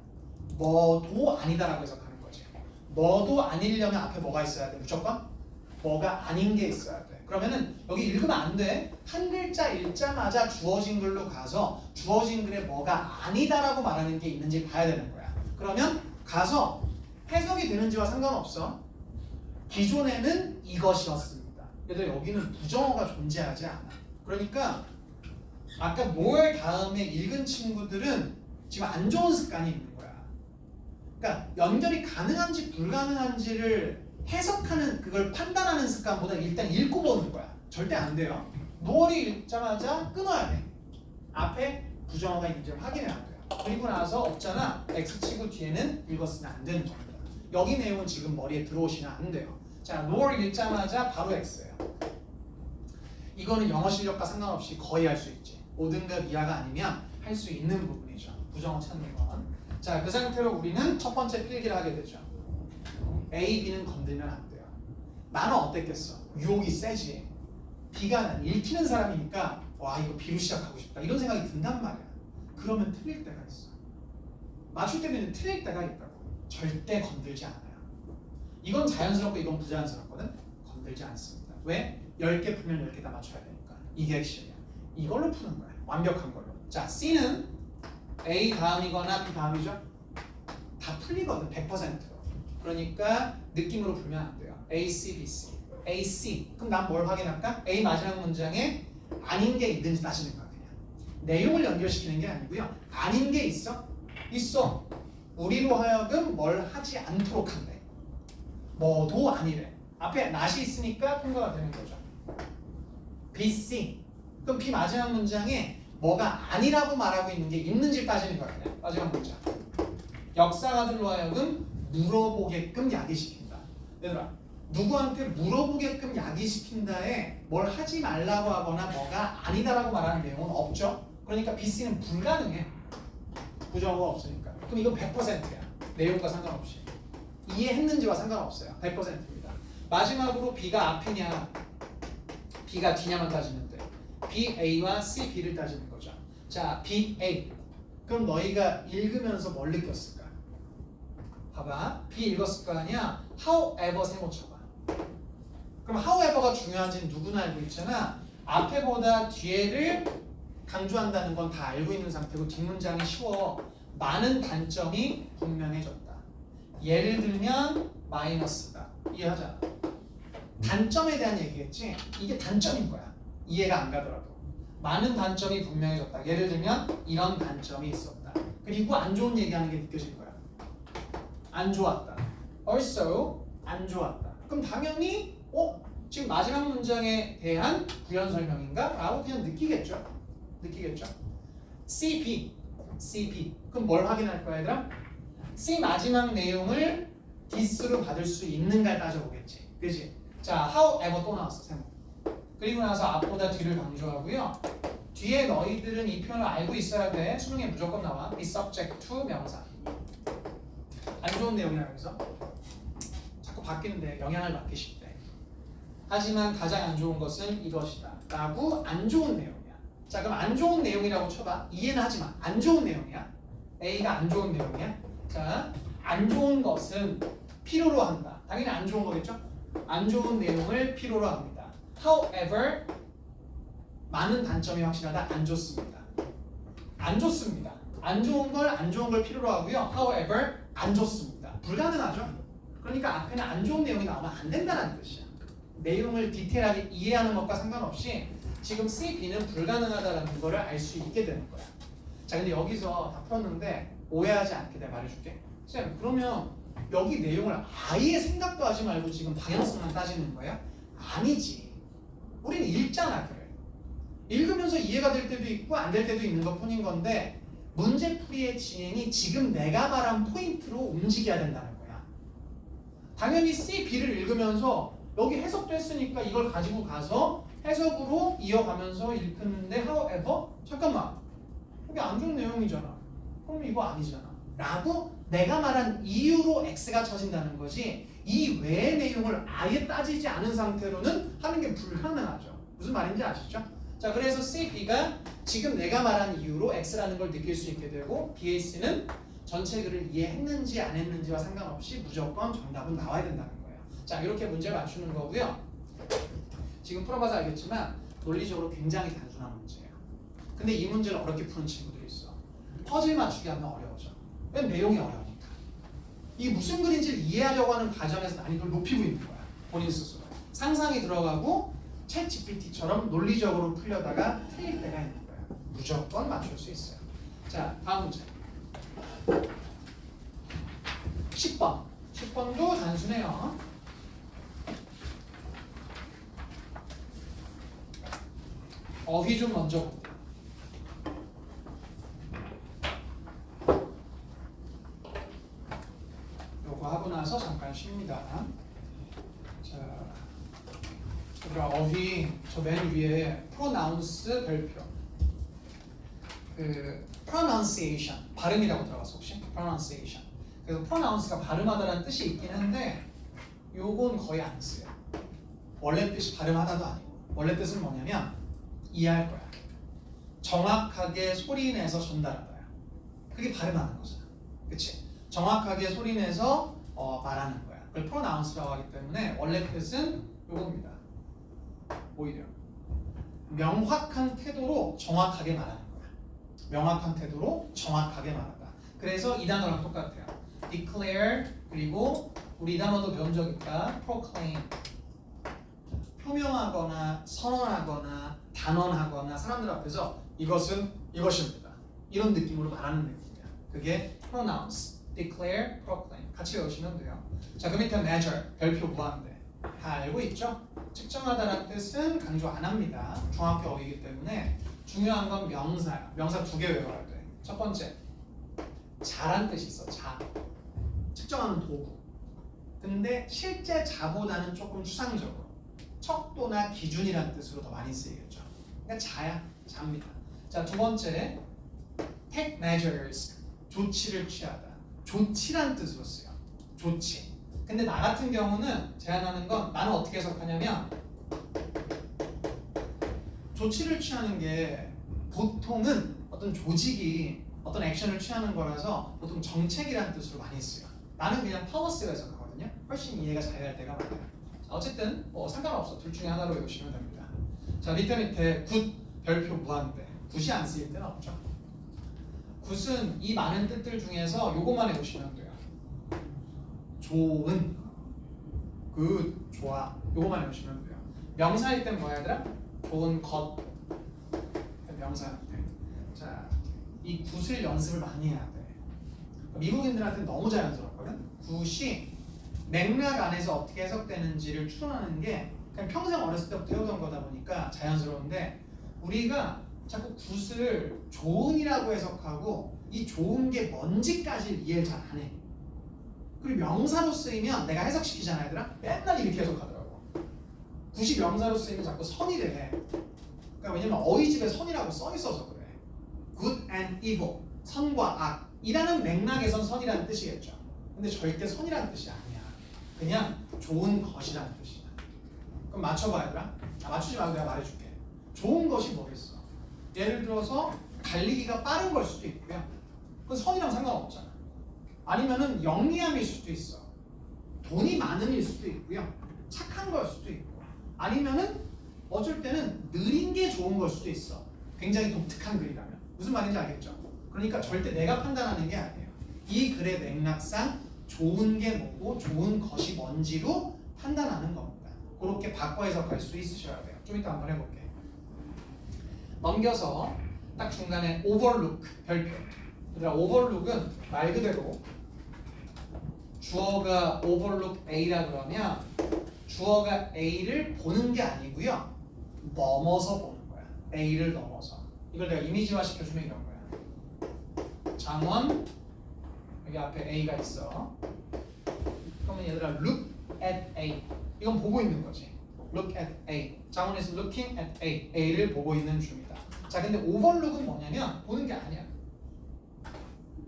뭐도 아니다라고 해석하는 거지. 뭐도 아니려면 앞에 뭐가 있어야 돼? 무조건 뭐가 아닌 게 있어야 돼. 그러면은 여기 읽으면 안 돼. 한 글자 읽자마자 주어진 글로 가서 주어진 글에 뭐가 아니다라고 말하는 게 있는지 봐야 되는 거야. 그러면 가서 해석이 되는지와 상관없어. 기존에는 이것이었습니다. 그래도 여기는 부정어가 존재하지 않아. 그러니까 아까 nor 다음에 읽은 친구들은 지금 안 좋은 습관이 있는 거야. 그러니까 연결이 가능한지 불가능한지를 해석하는 그걸 판단하는 습관보다 일단 읽고 보는 거야. 절대 안 돼요. nor이 읽자마자 끊어야 돼. 앞에 부정어가 있는지 확인해야 돼요. 그리고 나서 없잖아. X 치고 뒤에는 읽었으면 안 되는 겁니다. 여기 내용은 지금 머리에 들어오시면 안 돼요. 자, nor 읽자마자 바로 X예요. 이거는 영어 실력과 상관없이 거의 할 수 있지. 5등급 이하가 아니면 할 수 있는 부분이죠. 부정어 찾는 건. 자, 그 상태로 우리는 첫 번째 필기를 하게 되죠. A, B는 건들면 안 돼요. 나는 어땠겠어? 유혹이 세지. B가 난 읽히는 사람이니까 와 이거 B로 시작하고 싶다 이런 생각이 든단 말이야. 그러면 틀릴 때가 있어. 맞출 때는 틀릴 때가 있다고. 절대 건들지 않아요. 이건 자연스럽고 이건 부자연스럽거든. 건들지 않습니다. 왜? 10개 풀면 10개 다 맞춰야 되니까. 이게 핵심이야. 이걸로 푸는 거야. 완벽한 걸로. 자, C는 A 다음이거나 B 다음이죠? 다 풀리거든. 100%로. 그러니까 느낌으로 풀면 안 돼요. A, C, B, C. A, C. 그럼 난 뭘 확인할까? A 마지막 문장에 아닌 게 있는지 따지는 거야. 그냥. 내용을 연결시키는 게 아니고요. 아닌 게 있어? 있어. 우리로 하여금 뭘 하지 않도록 한대. 뭐도 아니래. 앞에 not이 있으니까 통과가 되는 거죠. B, C. 그럼 B 마지막 문장에 뭐가 아니라고 말하고 있는 게 있는지 따지는 거야. 그냥. 마지막 문장. 역사가들로 하여금 물어보게끔 야기시킨다. 얘들아, 누구한테 물어보게끔 야기시킨다에 뭘 하지 말라고 하거나 뭐가 아니다라고 말하는 내용은 없죠. 그러니까 B, C는 불가능해. 부정어가 없으니까. 그럼 이건 100%야. 내용과 상관없이. 이해했는지와 상관없어요. 100%입니다. 마지막으로 B가 앞이냐 B가 뒤냐만 따지면 돼. B, A와 C, B를 따지는 거죠. 자, B, A. 그럼 너희가 읽으면서 뭘 느꼈을까? 봐봐. B 읽었을 거 아니야? However 세모 쳐봐. 그럼 however가 중요한지는 누구나 알고 있잖아. 앞에보다 뒤에를 강조한다는 건 다 알고 있는 상태고 뒷문장이 쉬워. 많은 단점이 분명해졌다. 예를 들면 마이너스다. 이해하잖아. 단점에 대한 얘기겠지? 이게 단점인 거야. 이해가 안 가더라도. 많은 단점이 분명해졌다. 예를 들면 이런 단점이 있었다. 그리고 안 좋은 얘기하는 게 느껴질 거야. 안 좋았다. also 안 좋았다. 그럼 당연히 지금 마지막 문장에 대한 부연 설명인가? 라고 그냥 느끼겠죠. C, B. 그럼 뭘 확인할 거야 얘들아? C 마지막 내용을 this로 받을 수 있는가 따져보겠지. 그치? 자, however 또 나왔어 세모. 그리고 나서 앞보다 뒤를 강조하고요. 뒤에 너희들은 이 표현을 알고 있어야 돼. 수능에 무조건 나와. be subject to 명사. 안 좋은 내용이라 그래서 자꾸 바뀌는데 영향을 받기 쉽대. 하지만 가장 안 좋은 것은 이것이다 라고 안 좋은 내용이야. 자, 그럼 안 좋은 내용이라고 쳐봐. 이해는 하지마. 안 좋은 내용이야. A가 안 좋은 내용이야. 자, 안 좋은 것은 필요로 한다. 당연히 안 좋은 거겠죠? 안 좋은 내용을 필요로 합니다. However, 많은 단점이 확실하다. 안 좋습니다. 안 좋습니다. 안 좋은 걸 필요로 하고요. However, 안 좋습니다. 불가능하죠? 그러니까 앞에는 안 좋은 내용이 나오면 안 된다는 뜻이야. 내용을 디테일하게 이해하는 것과 상관없이 지금 C, B는 불가능하다는 거를 알 수 있게 되는 거야. 자, 근데 여기서 다 풀었는데 오해하지 않게 내가 말해줄게. 쌤, 그러면 여기 내용을 아예 생각도 하지 말고 지금 방향성만 따지는 거야? 아니지. 우리는 읽잖아, 그래. 읽으면서 이해가 될 때도 있고 안 될 때도 있는 것 뿐인 건데 문제풀이의 진행이 지금 내가 말한 포인트로 움직여야 된다는 거야. 당연히 C, B를 읽으면서 여기 해석도 했으니까 이걸 가지고 가서 해석으로 이어가면서 읽는데 however, 잠깐만, 이게 안 좋은 내용이잖아. 그럼 이거 아니잖아. 라고 내가 말한 이유로 X가 쳐진다는 거지 이 외의 내용을 아예 따지지 않은 상태로는 하는 게 불가능하죠. 무슨 말인지 아시죠? 자, 그래서 C, B가 지금 내가 말한 이유로 X라는 걸 느낄 수 있게 되고 B, A, C는 전체 글을 이해했는지 안 했는지와 상관없이 무조건 정답은 나와야 된다는 거예요. 자, 이렇게 문제를 맞추는 거고요. 지금 풀어봐서 알겠지만 논리적으로 굉장히 단순한 문제예요. 근데 이 문제를 어렵게 푸는 친구들이 있어. 퍼즐 맞추기 하면 어려워져. 왜? 내용이 어려우니까. 이게 무슨 글인지를 이해하려고 하는 과정에서 난이도를 높이고 있는 거야. 본인 스스로. 상상이 들어가고 챗 GPT처럼 논리적으로 풀려다가 틀릴 때가 있는 거야. 무조건 맞출 수 있어요. 자, 다음 문제. 10번. 10번도 단순해요. 어휘 좀 먼저 볼게요. 요거 하고 나서 잠깐 쉽니다. 자, 얘들아 어휘 저 맨 위에 pronounce 별표 그 pronunciation 발음이라고 들어갔어 혹시? pronunciation 그래서 pronounce가 발음하다라는 뜻이 있긴 한데 요건 거의 안 써요. 원래 뜻이 발음하다도 아니고 원래 뜻은 뭐냐면 이해할 거야. 정확하게 소리내서 전달하다야. 그게 발음하는 거잖아. 그치? 정확하게 소리내서 말하는 거야. 그걸 pronounce라고 하기 때문에 원래 뜻은 요겁니다. 오히려 명확한 태도로 정확하게 말하는 거야. 명확한 태도로 정확하게 말하다. 그래서 이 단어랑 똑같아요. declare 그리고 우리 이 단어도 배운 적 있다. proclaim 표명하거나 선언하거나 단언하거나 사람들 앞에서 이것은 이것입니다. 이런 느낌으로 말하는 느낌이야. 그게 pronounce, declare, proclaim 같이 외우시면 돼요. 자, 그 밑에 measure 별표 무한대 다 알고 있죠? 측정하다라는 뜻은 강조 안 합니다. 정확히 어휘기 때문에 중요한 건 명사야. 명사 2개 외워야 돼. 첫 번째 자란 뜻이 있어. 자 측정하는 도구. 근데 실제 자보다는 조금 추상적으로 척도나 기준이라는 뜻으로 더 많이 쓰이겠죠. 그러니까 자야. 자입니다. 자, 두 번째 take measures 조치를 취하다. 조치란 뜻으로 쓰여. 조치. 근데 나 같은 경우는 제안하는 건 나는 어떻게 해석하냐면 조치를 취하는 게 보통은 어떤 조직이 어떤 액션을 취하는 거라서 보통 정책이라는 뜻으로 많이 쓰여. 나는 그냥 policy로 해석하거든요. 훨씬 이해가 잘 될 때가 많아요. 어쨌든 뭐 상관없어. 둘 중에 하나로 외우시면 됩니다. 자, 밑에 굿 별표 무한대. 굿이 안 쓰일 때는 없죠. 굿은 이 많은 뜻들 중에서 요것만 외우시면 돼요. 좋은, 굿, 좋아. 요것만 외우시면 돼요. 명사일 땐 뭐야 얘들아? 좋은 것. 명사한테. 자, 이 굿을 연습을 많이 해야 돼. 미국인들한테 너무 자연스럽거든. 굿이 맥락 안에서 어떻게 해석되는지를 추론하는 게 그냥 평생 어렸을 때부터 해오던 거다 보니까 자연스러운데 우리가 자꾸 굿을 좋은이라고 해석하고 이 좋은 게 뭔지까지 이해를 잘 안 해. 그리고 명사로 쓰이면 내가 해석시키잖아 얘들아. 맨날 이렇게 해석하더라고. 굿이 명사로 쓰이면 자꾸 선이래. 그러니까 왜냐면 어휘집에 선이라고 써 있어서 그래. good and evil 선과 악 이라는 맥락에선 선이라는 뜻이겠죠. 근데 절대 선이라는 뜻이 아니야. 그냥 좋은 것이라는 뜻이야. 그럼 맞춰봐 얘들아. 맞추지 말고 내가 말해줄게. 좋은 것이 뭐겠어? 예를 들어서 달리기가 빠른 걸 수도 있고요. 그건 선이랑 상관없잖아. 아니면은 영리함일 수도 있어. 돈이 많은일 수도 있고요. 착한 걸 수도 있고. 아니면은 어쩔 때는 느린 게 좋은 걸 수도 있어. 굉장히 독특한 글이라면. 무슨 말인지 알겠죠? 그러니까 절대 내가 판단하는 게 아니에요. 이 글의 맥락상 좋은 게 뭐고 좋은 것이 뭔지로 판단하는 겁니다. 그렇게 바꿔 해석할 수 있으셔야 돼요. 좀 이따 한번 해볼게. 넘겨서 딱 중간에 overlook 별표. 얘들아 overlook은 말 그대로 주어가 overlook A라 그러면 주어가 A를 보는 게 아니고요. 넘어서 보는 거야. A를 넘어서. 이걸 내가 이미지화 시켜주면 이런 거야. 장원 여기 앞에 A가 있어. 그러면 얘들아 look at A. 이건 보고 있는 거지. look at A. 장원 is looking at A. A를 보고 있는 중이다. 자, 근데 overlook은 뭐냐면 보는 게 아니야.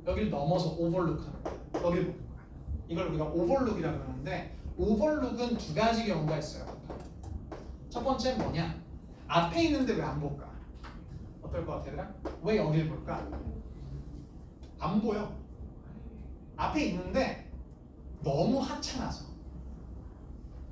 여기를 넘어서 overlook하는 거야. 여기를 보는 거야. 이걸 우리가 overlook이라고 하는데 overlook은 두 가지 경우가 있어요. 첫 번째는 뭐냐? 앞에 있는데 왜 안 볼까? 어떨 것 같아 얘들아? 왜 여기를 볼까? 안 보여. 앞에 있는데 너무 하찮아서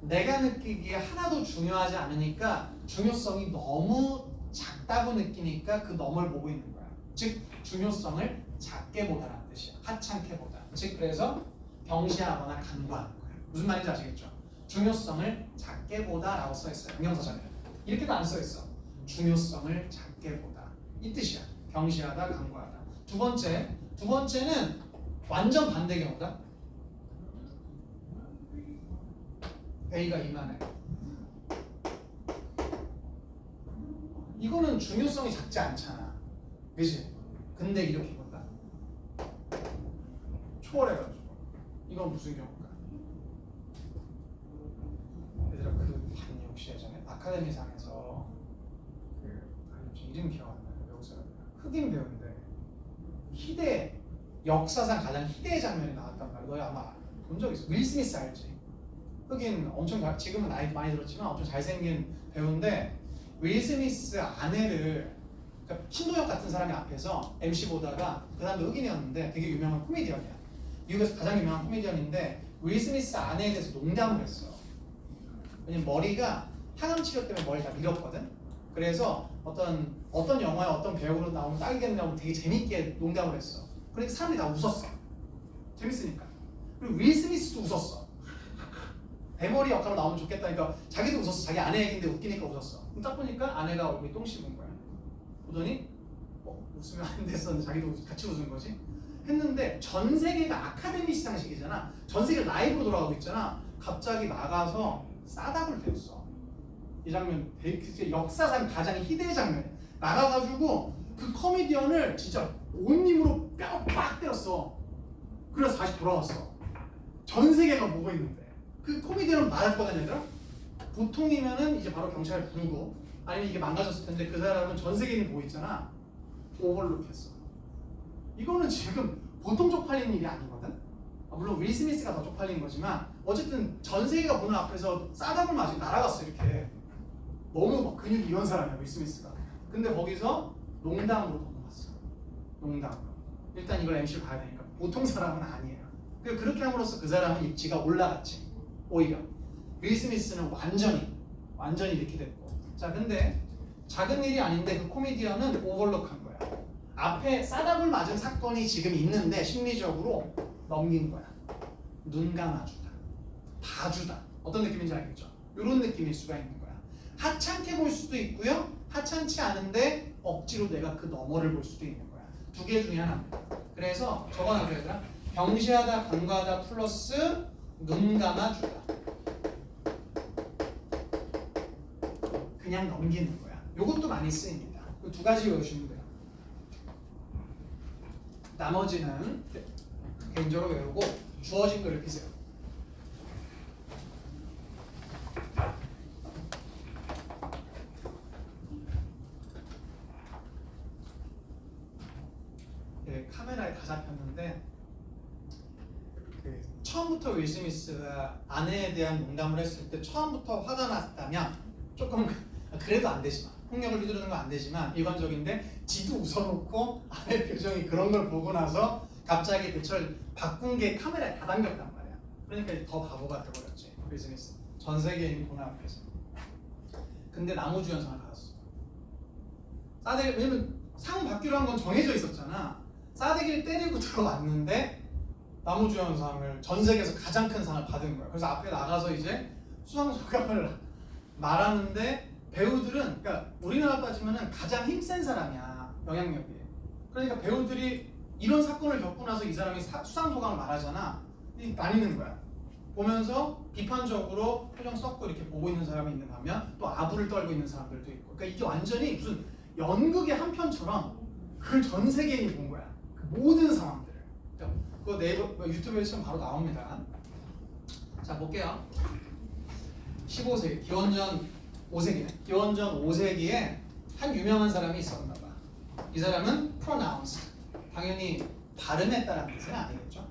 내가 느끼기에 하나도 중요하지 않으니까 중요성이 너무 작다고 느끼니까 그 너머를 보고 있는 거야. 즉 중요성을 작게 보다라는 뜻이야. 하찮게 보다. 즉 그래서 경시하거나 간과하는 거야. 무슨 말인지 아시겠죠? 중요성을 작게 보다라고 써 있어요. 명사전에 이렇게도 안 써 있어. 중요성을 작게 보다 이 뜻이야. 경시하다, 간과하다. 두 번째는 완전 반대 경우다. A가 이만해. 이거는 중요성이 작지 않잖아. 그치? 근데 이렇게 본다. 초월해가지고. 이건 무슨 경우일까? 얘들아 그 봤니 혹시 예전에? 아까 아카데미상에서 이름 기억 안 나요. 외국 사람이야. 흑인 배우인데 희대 역사상 가장 희대의 장면이 나왔단 말이야. 너희 아마 본 적 있어. 윌 스미스 알지? 흑인 엄청 지금은 나이 많이 들었지만 엄청 잘생긴 배우인데 윌 스미스 아내를 그러니까 신동엽 같은 사람이 앞에서 MC 보다가 그 사람도 흑인이었는데 되게 유명한 코미디언이야. 미국에서 가장 유명한 코미디언인데 윌 스미스 아내에 대해서 농담을 했어. 왜냐면 머리가 항암 치료 때문에 머리 다 밀었거든. 그래서 어떤 영화에 어떤 배우로 나오면 딱이겠냐고 되게 재밌게 농담을 했어. 그러니까 사람들이 다 웃었어. 재밌으니까. 그리고 윌 스미스도 웃었어. 대머리 역할로 나오면 좋겠다니까 자기도 웃었어. 자기 아내 얘기인데 웃기니까 웃었어. 그럼 딱 보니까 아내가 얼굴에 똥 씹은 거야. 보더니 웃으면 안 됐었는데 자기도 같이 웃은 거지. 했는데 전 세계가 아카데미 시상식이잖아. 전 세계 라이브로 돌아가고 있잖아. 갑자기 나가서 싸닥을 대었어. 이 장면 되게 역사상 가장 희대의 장면이야. 나가가지고 그 코미디언을 진짜 온 힘으로 뼈 빡 때렸어. 그래서 다시 돌아왔어. 전 세계가 보고 있는데 그 코미디언은 말했거든 얘들아. 보통이면은 이제 바로 경찰을 부르고 아니면 이게 망가졌을 텐데 그 사람은 전 세계인이 보고 있잖아. 오버룩했어. 이거는 지금 보통 쪽팔린 일이 아니거든. 물론 윌 스미스가 더 쪽팔린 거지만 어쨌든 전 세계가 보는 앞에서 싸닥을 맞고 날아갔어 이렇게. 너무 막 근육이 이런 사람이야 윌 스미스가. 근데 거기서 농담으로 넘어갔어. 농담으로. 일단 이걸 MC를 봐야 되니까 보통 사람은 아니에요. 그렇게 함으로써 그 사람은 입지가 올라갔지. 오히려 윌 스미스는 완전히 이렇게 됐고. 자 근데 작은 일이 아닌데 그 코미디언은 오버룩한 거야. 앞에 싸닥을 맞은 사건이 지금 있는데 심리적으로 넘긴 거야. 눈 감아주다. 봐주다. 어떤 느낌인지 알겠죠? 이런 느낌일 수가 있는 거야. 하찮게 볼 수도 있고요. 하찮지 않은데 억지로 내가 그 너머를 볼 수도 있는 거야. 두 개 중에 하나입니다. 그래서 적어놔도 얘들아. 경시하다, 간과하다 플러스 눈 감아주다. 그냥 넘기는 거야. 이것도 많이 쓰입니다. 그 두 가지 외우시면 돼요. 나머지는 개인적으로 외우고 주어진 거 읽으세요. 네, 카메라에 다 잡혔는데 처음부터 윌 스미스가 아내에 대한 농담을 했을 때 처음부터 화가 났다면 조금 그래도 안 되지만 폭력을 휘두르는 건 안 되지만 일반적인데 지도 웃어놓고 아내 표정이 그런 걸 보고 나서 갑자기 대처를 바꾼 게 카메라에 다 담겼단 말이야. 그러니까 더 바보가 돼버렸지 윌 스미스. 전 세계인이 보는 앞에서. 근데 나무주연상을 받았어. 싸대기, 왜냐면 상 받기로 한 건 정해져 있었잖아. 싸대기를 때리고 들어왔는데 나무주연상을 전 세계에서 가장 큰 상을 받은 거야. 그래서 앞에 나가서 이제 수상소감을 말하는데 배우들은 그러니까 우리나라 따지면은 가장 힘센 사람이야. 영향력이. 그러니까 배우들이 이런 사건을 겪고 나서 이 사람이 수상소감을 말하잖아. 나뉘는 거야. 보면서 비판적으로 표정 썩고 이렇게 보고 있는 사람이 있는 반면 또 아부를 떨고 있는 사람들도 있고. 그러니까 이게 완전히 무슨 연극의 한 편처럼 그걸 전 세계인이 본 거야. 그 모든 상황들을. 그거 네이버 유튜브에 치면 바로 나옵니다. 자 볼게요. 15세기 기원전 5세기네. 기원전 5세기에 한 유명한 사람이 있었나 봐. 이 사람은 pronounced. 당연히 발음했다라는 뜻은 아니겠죠.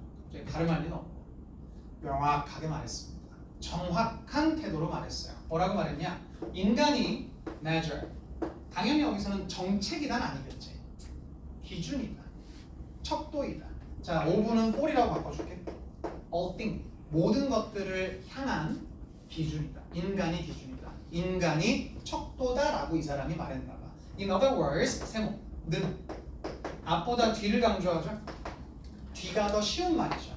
발음할 리는 없고 명확하게 말했습니다. 정확한 태도로 말했어요. 뭐라고 말했냐? 인간이 measure. 당연히 여기서는 정책이란 아니겠지. 기준이다. 척도이다. 자, 5분은 for이라고 바꿔줄게. all thing. 모든 것들을 향한 기준이다. 인간이 기준이다. 인간이 척도다라고 이 사람이 말했나 봐. In other words, 세모. 는. 앞보다 뒤를 강조하죠. 뒤가 더 쉬운 말이죠.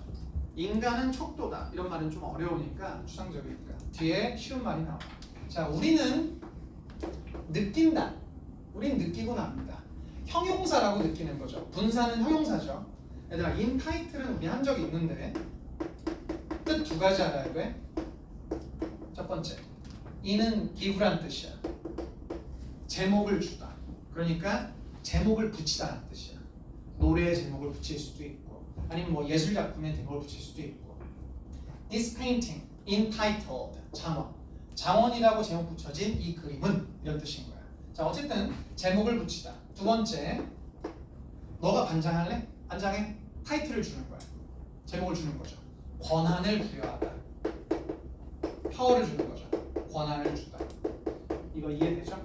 인간은 척도다. 이런 말은 좀 어려우니까 추상적이니까 뒤에 쉬운 말이 나와. 자, 우리는 느낀다. 우린 느끼고 납니다. 형용사라고 느끼는 거죠. 분사는 형용사죠. 얘들아, in title은 우리 한 적이 있는데 뜻 두 가지 알아야 돼. 첫 번째, in은 give란 뜻이야. 제목을 주다. 그러니까 제목을 붙이다라는 뜻이야. 노래의 제목을 붙일 수도 있고 아니면 뭐 예술 작품의 제목을 붙일 수도 있고. This painting entitled 장어. 장원이라고 제목 붙여진 이 그림은 이런 뜻인 거야. 자, 어쨌든 제목을 붙이다. 두 번째, 너가 반장할래? 반장해? 타이틀을 주는 거야. 제목을 주는 거죠. 권한을 부여하다. 파워를 주는 거죠. 권한을 주다. 이거 이해되죠?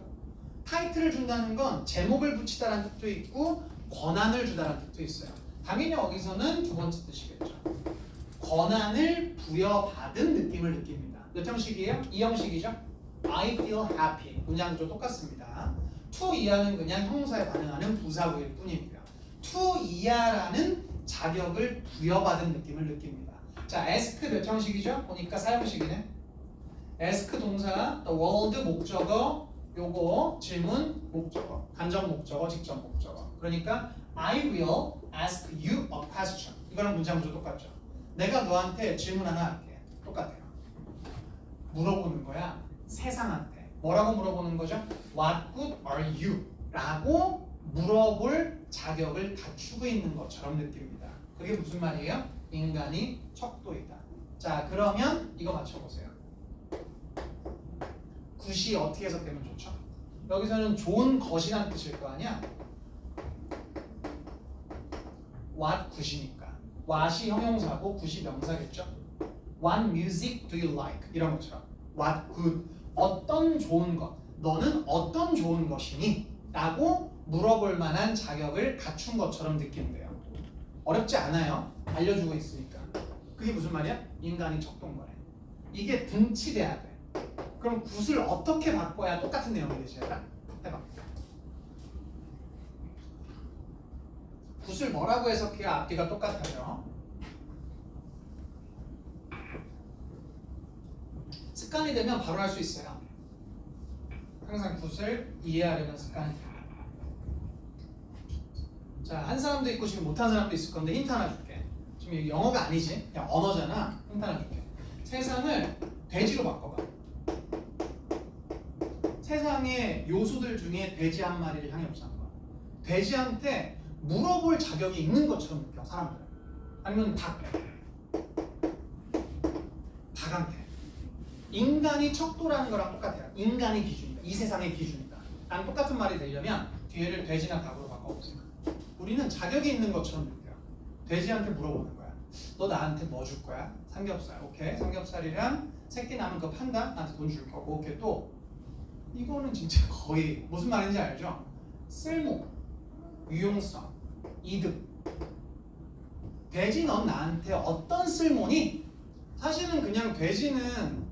타이틀을 준다는 건 제목을 붙이다라는 뜻도 있고 권한을 주다라는 뜻도 있어요. 당연히 여기서는 두 번째 뜻이겠죠. 권한을 부여받은 느낌을 느낍니다. 몇 형식이에요? 이 형식이죠. I feel happy. 문장 구조 똑같습니다. to 이하는 그냥 형용사에 반응하는 부사구일 뿐이고요. to 이하라는 자격을 부여받은 느낌을 느낍니다. 자, ask 몇 형식이죠? 보니까 사형식이네. ask 동사, the world 목적어, 요거 질문 목적어, 간접 목적어, 직접 목적어. 그러니까 I will ask you a question. 이거랑 문장 구조 똑같죠. 내가 너한테 질문 하나 할게. 똑같아요. 물어보는 거야. 세상한테. 뭐라고 물어보는 거죠? What good are you? 라고 물어볼 자격을 갖추고 있는 것처럼 느낍니다. 그게 무슨 말이에요? 인간이 척도이다. 자, 그러면 이거 맞춰보세요. 굿이 어떻게 해석되면 좋죠? 여기서는 좋은 것이라는 뜻일 거 아니야? What 굿이니까. what이 형용사고 굿이 명사겠죠? What music do you like? 이런 것처럼. What good? 어떤 좋은 것? 너는 어떤 좋은 것이니? 라고 물어볼 만한 자격을 갖춘 것처럼 느낀대요. 어렵지 않아요. 알려주고 있으니까. 그게 무슨 말이야? 인간이 척도인 거네. 이게 등치돼야 돼. 그럼 굿을 어떻게 바꿔야 똑같은 내용이 되지? 해봐. 굿을 뭐라고 해석해야 앞뒤가 똑같아요? 습관이 되면 바로 할 수 있어요. 항상 굿을 이해하려면 습관이 돼요. 자, 한 사람도 있고 지금 못한 사람도 있을 건데 힌트 하나 줄게. 지금 이게 영어가 아니지? 그냥 언어잖아. 힌트 하나 줄게. 세상을 돼지로 바꿔봐. 세상의 요소들 중에 돼지 한 마리를 향해 보자는 거야. 돼지한테 물어볼 자격이 있는 것처럼 느껴, 사람들은. 아니면 닭한테. 인간이 척도라는 거랑 똑같아요. 인간의 기준이다. 이 세상의 기준이다. 난 똑같은 말이 되려면 뒤에를 돼지나 닭으로 바꿔보세요. 우리는 자격이 있는 것처럼 느껴요. 돼지한테 물어보는 거야. 너 나한테 뭐 줄 거야? 삼겹살. 오케이. 삼겹살이랑 새끼 남은 거 판다? 나한테 돈 줄 거고. 오케이. 또 이거는 진짜 거의 무슨 말인지 알죠? 쓸모, 유용성, 이득. 돼지 넌 나한테 어떤 쓸모니? 사실은 그냥 돼지는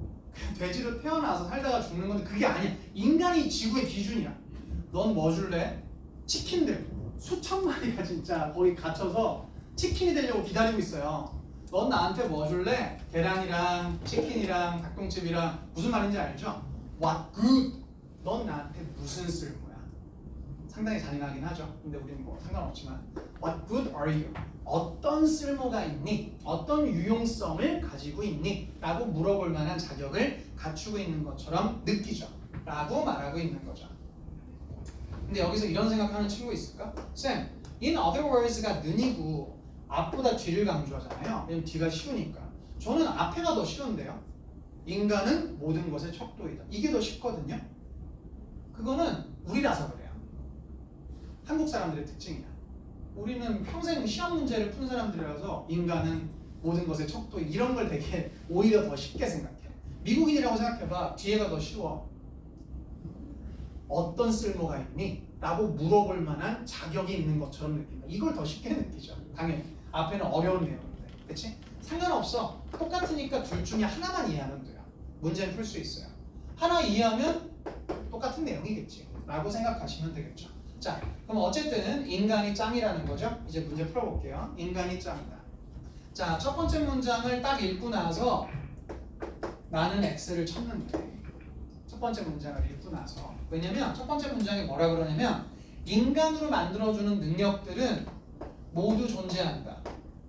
돼지로 태어나서 살다가 죽는 건데 그게 아니야. 인간이 지구의 기준이야. 넌 뭐 줄래? 치킨들 수천 마리가 진짜 거기 갇혀서 치킨이 되려고 기다리고 있어요. 넌 나한테 뭐 줄래? 계란이랑 치킨이랑 닭똥집이랑 무슨 말인지 알죠? What good? 넌 나한테 무슨 쓸모야? 상당히 잔인하긴 하죠. 근데 우리는 뭐 상관없지만 What good are you? 어떤 쓸모가 있니? 어떤 유용성을 가지고 있니? 라고 물어볼 만한 자격을 갖추고 있는 것처럼 느끼죠. 라고 말하고 있는 거죠. 근데 여기서 이런 생각하는 친구 있을까? 쌤, in other words가 는이고 앞보다 뒤를 강조하잖아요. 왜냐면 뒤가 쉬우니까. 저는 앞에가 더 쉬운데요. 인간은 모든 것의 척도이다. 이게 더 쉽거든요. 그거는 우리라서 그래요. 한국 사람들의 특징이야. 우리는 평생 시험 문제를 푼 사람들이라서 인간은 모든 것의 척도 이런 걸 되게 오히려 더 쉽게 생각해. 미국인이라고 생각해봐. 뒤에가 더 쉬워. 어떤 쓸모가 있니? 라고 물어볼 만한 자격이 있는 것처럼 느낀다. 이걸 더 쉽게 느끼죠. 당연히. 앞에는 어려운 내용인데. 그치? 상관없어. 똑같으니까 둘 중에 하나만 이해하면 돼요. 문제는 풀 수 있어요. 하나 이해하면 똑같은 내용이겠지. 라고 생각하시면 되겠죠. 자, 그럼 어쨌든 인간이 짱이라는 거죠. 이제 문제 풀어볼게요. 인간이 짱이다. 자, 첫 번째 문장을 딱 읽고 나서 나는 X를 쳤는데 첫 번째 문장을 읽고 나서 왜냐면 첫 번째 문장이 뭐라 그러냐면 인간으로 만들어주는 능력들은 모두 존재한다.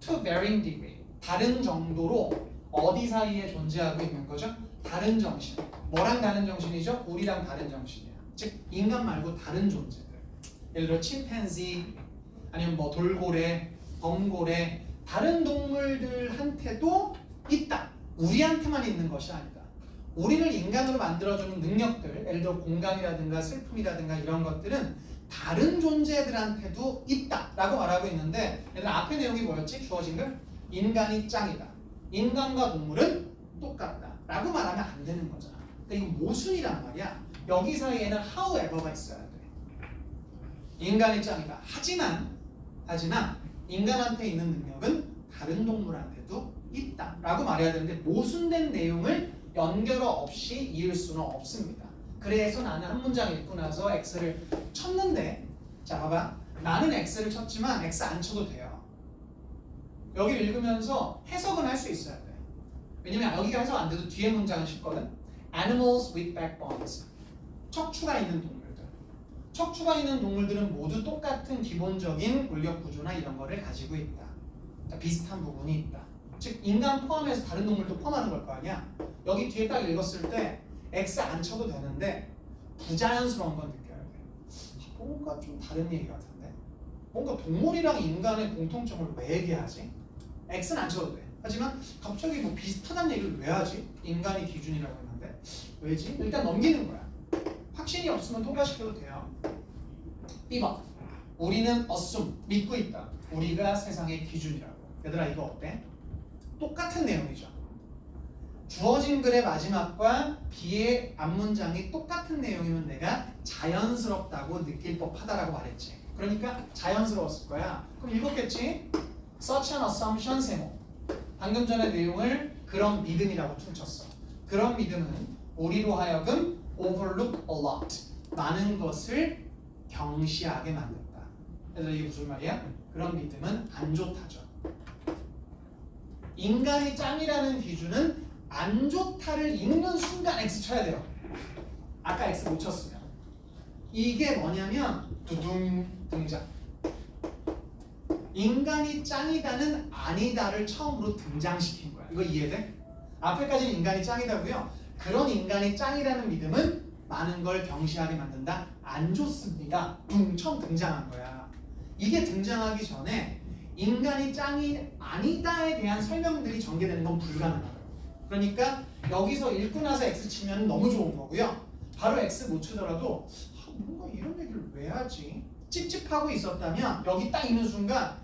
To varying degree. 다른 정도로 어디 사이에 존재하고 있는 거죠? 다른 정신. 뭐랑 다른 정신이죠? 우리랑 다른 정신이야. 즉 인간 말고 다른 존재들. 예를 들어 침팬지 아니면 뭐 돌고래, 범고래 다른 동물들한테도 있다. 우리한테만 있는 것이 아니다. 우리를 인간으로 만들어주는 능력들, 예를 들어 공감이라든가 슬픔이라든가 이런 것들은 다른 존재들한테도 있다라고 말하고 있는데, 얘들아 앞에 내용이 뭐였지? 주어진 글? 인간이 짱이다. 인간과 동물은 똑같다 라고 말하면 안 되는 거잖아. 그러니까 이거 모순이란 말이야. 여기 사이에는 however가 있어야 돼. 인간이 짱이다. 하지만 인간한테 있는 능력은 다른 동물한테도 있다 라고 말해야 되는데, 모순된 내용을 연결어 없이 이을 수는 없습니다. 그래서 나는 한 문장 읽고 나서 X를 쳤는데, 자 봐봐, 나는 X를 쳤지만 X 안 쳐도 돼요. 여기를 읽으면서 해석은 할 수 있어야 돼. 왜냐면 여기가 해석 안 돼도 뒤에 문장은 쉽거든. Animals with backbones. 척추가 있는 동물들. 척추가 있는 동물들은 모두 똑같은 기본적인 권력 구조나 이런 거를 가지고 있다. 그러니까 비슷한 부분이 있다. 즉 인간 포함해서 다른 동물도 포함하는 걸 거 아니야. 여기 뒤에 딱 읽었을 때 X 안 쳐도 되는데 부자연스러운 건 느껴야 돼. 뭔가 좀 다른 얘기 같은데. 뭔가 동물이랑 인간의 공통점을 왜 얘기하지? X는 안 쳐도 돼. 하지만 갑자기 뭐 비슷하다는 얘기를 왜 하지? 인간이 기준이라고 했는데 왜지? 일단 넘기는 거야. 확신이 없으면 통과시켜도 돼요. 2번, 우리는 assume, 믿고 있다. 우리가 세상의 기준이라고. 얘들아 이거 어때? 똑같은 내용이죠. 주어진 글의 마지막과 B의 앞문장이 똑같은 내용이면 내가 자연스럽다고 느낄 법하다라고 말했지. 그러니까 자연스러웠을 거야. 그럼 읽었겠지? Such an assumption 세모. 방금 전에 내용을 그런 믿음이라고 퉁쳤어. 그런 믿음은 우리로 하여금 overlook a lot. 많은 것을 경시하게 만든다. 얘들아 이게 무슨 말이야? 그런 믿음은 안 좋다죠. 인간이 짱이라는 기준은 안 좋다를 읽는 순간 X 쳐야 돼요. 아까 X 못 쳤으면. 이게 뭐냐면 두둥 등장. 인간이 짱이다는 아니다를 처음으로 등장시킨 거야. 이거 이해돼? 앞에까지는 인간이 짱이다고요. 그런 인간이 짱이라는 믿음은 많은 걸 경시하게 만든다. 안 좋습니다. 처음 등장한 거야. 이게 등장하기 전에 인간이 짱이 아니다에 대한 설명들이 전개되는 건 불가능해요. 그러니까 여기서 읽고 나서 X 치면 너무 좋은 거고요. 바로 X 못 치더라도 뭔가 이런 얘기를 왜 하지? 찝찝하고 있었다면 여기 딱 있는 순간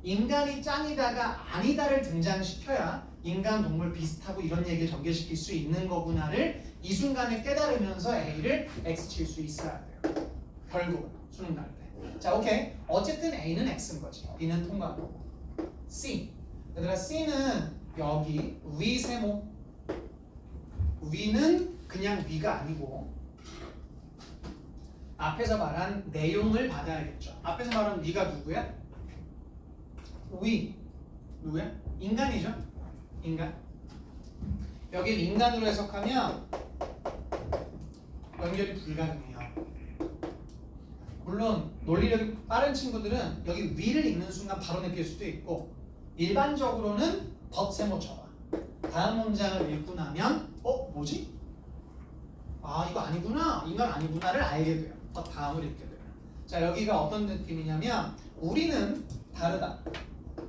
인간이 짱이다가 아니다를 등장시켜야 인간, 동물 비슷하고 이런 얘기를 전개시킬 수 있는 거구나를 이 순간에 깨달으면서 A를 X 칠 수 있어야 돼요. 결국은 수능 날 때. 자, 오케이. 어쨌든 A는 X인 거지. B는 통과고. C. 얘들아 C는 여기 위 세모. 위는 그냥 위가 아니고 앞에서 말한 내용을 받아야겠죠. 앞에서 말한 위가 누구야? 위. 누구야? 인간이죠. 인간. 여기 인간으로 해석하면 연결이 불가능해요. 물론 논리력이 빠른 친구들은 여기 위를 읽는 순간 바로 느낄 수도 있고, 일반적으로는 덧세모 쳐봐. 다음 문장을 읽고 나면 뭐지? 이거 아니구나. 인간 아니구나를 알게 돼요. 다음을 읽게 돼요. 자, 여기가 어떤 느낌이냐면 우리는 다르다.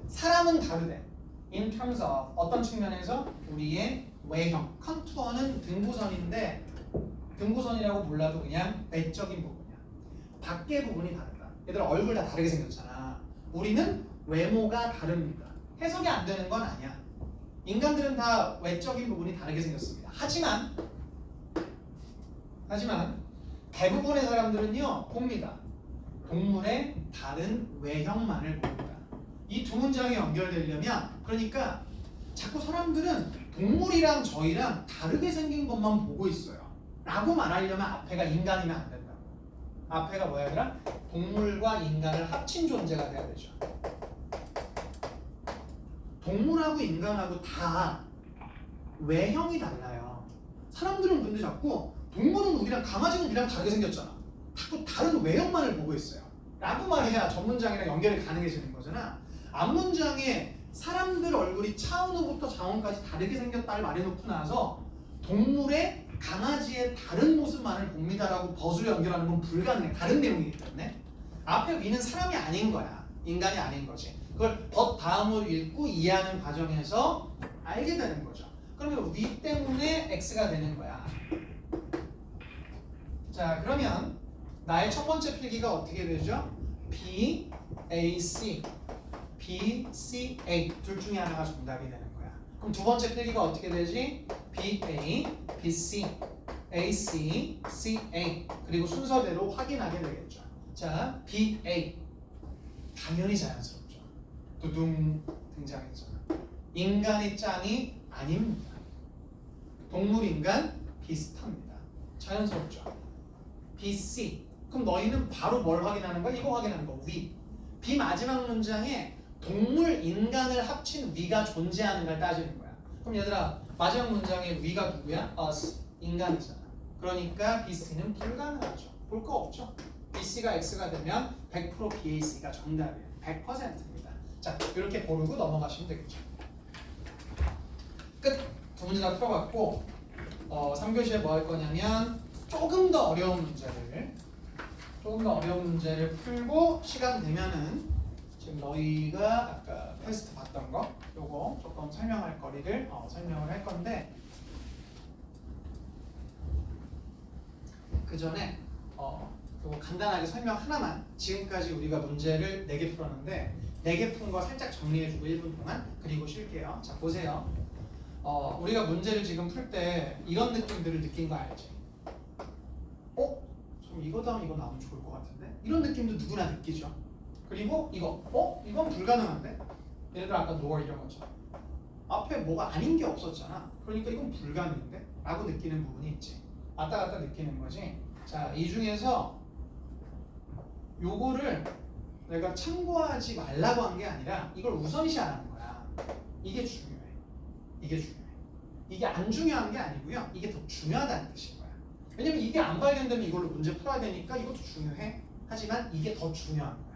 사람은 다르대. In terms of 어떤 측면에서 우리의 외형, 컨투어는 등부선인데 등부선이라고 몰라도 그냥 외적인 부분이야. 밖의 부분이 다르다. 얘들아 얼굴 다 다르게 생겼잖아. 우리는 외모가 다릅니다. 해석이 안 되는 건 아니야. 인간들은 다 외적인 부분이 다르게 생겼습니다. 하지만 대부분의 사람들은요 봅니다. 동물의 다른 외형만을 봅니다. 이 두 문장이 연결되려면, 그러니까 자꾸 사람들은 동물이랑 저희랑 다르게 생긴 것만 보고 있어요 라고 말하려면 앞에가 인간이면 안 된다고. 앞에가 뭐야 얘들아? 동물과 인간을 합친 존재가 돼야 되죠. 동물하고 인간하고 다 외형이 달라요. 사람들은 근데 자꾸 동물은 우리랑, 강아지는 우리랑 다르게 생겼잖아. 자꾸 다른 외형만을 보고 있어요 라고 말해야 전문장이랑 연결이 가능해지는 거잖아. 앞문장에 사람들 얼굴이 차은우부터 장원까지 다르게 생겼다를 말해놓고 나서 동물의, 강아지의 다른 모습만을 봅니다라고 벗으로 연결하는 건 불가능해. 다른 내용이기 때문에. 앞에 위는 사람이 아닌 거야. 인간이 아닌 거지. 그걸 벗 다음으로 읽고 이해하는 과정에서 알게 되는 거죠. 그러면 V 때문에 X가 되는 거야. 자, 그러면 나의 첫 번째 필기가 어떻게 되죠? B, A, C, B, C, A 둘 중에 하나가 정답이 되는 거야. 그럼 두 번째 필기가 어떻게 되지? B, A, B, C, A, C, C, A 그리고 순서대로 확인하게 되겠죠. 자, B, A 당연히 자연스럽죠. 두둥 등장했잖아. 인간이 짱이 아닙니다. 동물 인간 비슷합니다. 자연스럽죠. B, C 그럼 너희는 바로 뭘 확인하는 거야? 이거 확인하는 거. 위. B 마지막 문장에 동물, 인간을 합친 위가 존재하는가를 따지는 거야. 그럼 얘들아 마지막 문장에 위가 누구야? us, 인간이잖아. 그러니까 BC는 불가능하죠. 볼 거 없죠. BC가 X가 되면 100% BAC가 정답이에요. 100%입니다. 자, 이렇게 고르고 넘어가시면 되겠죠. 끝! 두 문제 다 풀어봤고 3교시에 뭐 할 거냐면 조금 더 어려운 문제를 풀고 시간 되면은 지금 너희가 아까 테스트 봤던 거 요거 조금 설명할 거리를 설명을 할 건데 그 전에 요거 간단하게 설명 하나만 지금까지 우리가 문제를 4개 풀었는데 4개 푼 거 살짝 정리해주고 1분 동안 그리고 쉴게요. 자 보세요. 우리가 문제를 지금 풀 때 이런 느낌들을 느낀 거 알지? 좀 이거 다음 이거 나오면 좋을 것 같은데? 이런 느낌도 누구나 느끼죠. 그리고 이거 이건 불가능한데? 예를 들어 아까 nor 이런 거죠. 앞에 뭐가 아닌 게 없었잖아. 그러니까 이건 불가능인데? 라고 느끼는 부분이 있지. 왔다 갔다 느끼는 거지. 자, 이 중에서 요거를 내가 참고하지 말라고 한 게 아니라 이걸 우선시하는 거야. 이게 중요해. 이게 안 중요한 게 아니고요. 이게 더 중요하다는 뜻인 거야. 왜냐면 이게 안 발견되면 이걸로 문제 풀어야 되니까 이것도 중요해. 하지만 이게 더 중요한 거야.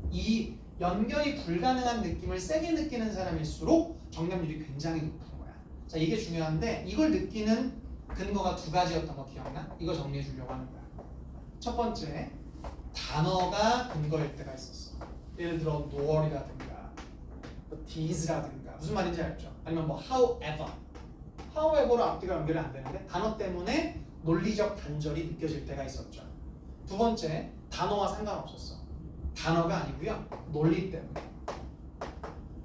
이 연결이 불가능한 느낌을 세게 느끼는 사람일수록 정답률이 굉장히 높은 거야. 자, 이게 중요한데 이걸 느끼는 근거가 2가지였던 거 기억나? 이거 정리해 주려고 하는 거야. 첫 번째, 단어가 근거일 때가 있었어. 예를 들어 nor이라든가 these라든가 무슨 말인지 알죠? 아니면 뭐 however로 앞뒤가 연결이 안 되는데 단어 때문에 논리적 단절이 느껴질 때가 있었죠. 두 번째, 단어와 상관없었어. 단어가 아니고요. 논리 때문에.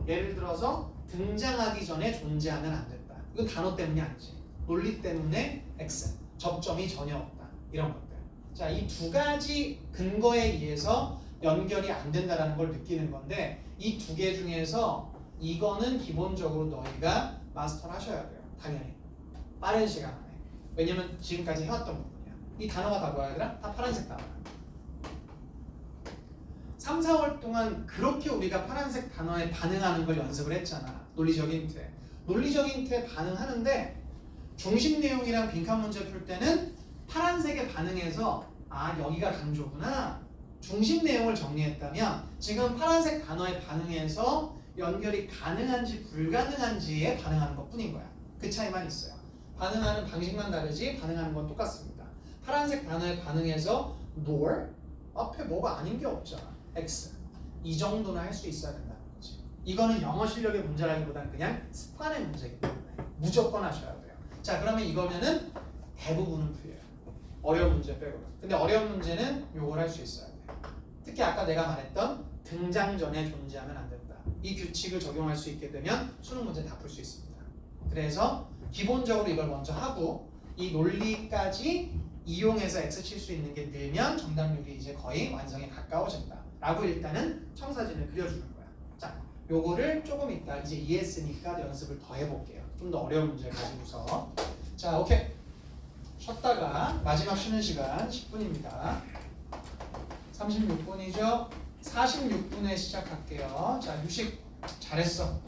예를 들어서 등장하기 전에 존재하면 안 된다. 이건 단어 때문이 아니지. 논리 때문에 X, 접점이 전혀 없다. 이런 것들. 자, 이 2가지 근거에 의해서 연결이 안 된다는 걸 느끼는 건데 이 2개 중에서 이거는 기본적으로 너희가 마스터를 하셔야 돼요. 당연히. 빠른 시간 안에. 왜냐면 지금까지 해왔던 부분이야. 이 단어가 다 뭐야 얘들아? 다 파란색 단어야. 3, 4월 동안 그렇게 우리가 파란색 단어에 반응하는 걸 연습을 했잖아. 논리적인 힌트에. 논리적인 힌트에 반응하는데 중심 내용이랑 빈칸 문제 풀 때는 파란색에 반응해서 여기가 강조구나. 중심 내용을 정리했다면 지금 파란색 단어에 반응해서 연결이 가능한지 불가능한지에 반응하는 것 뿐인 거야. 그 차이만 있어요. 반응하는 방식만 다르지 반응하는 건 똑같습니다. 파란색 단어에 반응해서 nor 앞에 뭐가 아닌 게 없잖아. X 이 정도는 할 수 있어야 된다는 거지. 이거는 영어 실력의 문제라기보다는 그냥 습관의 문제이기 때문에 무조건 하셔야 돼요. 자, 그러면 이거면은 대부분은 풀려요. 어려운 문제 빼고는. 근데 어려운 문제는 요걸 할 수 있어야 돼요. 특히 아까 내가 말했던 등장 전에 존재하면 안 된다. 이 규칙을 적용할 수 있게 되면 수능 문제 다 풀 수 있습니다. 그래서 기본적으로 이걸 먼저 하고 이 논리까지 이용해서 X 칠 수 있는 게 늘면 정답률이 이제 거의 완성에 가까워진다 라고 일단은 청사진을 그려주는 거야. 자, 요거를 조금 이따 이제 이해했으니까 연습을 더 해볼게요. 좀 더 어려운 문제를 가지고서. 자, 오케이. 쉬었다가 마지막 쉬는 시간 10분입니다. 36분이죠. 46분에 시작할게요. 자, 휴식 잘했어.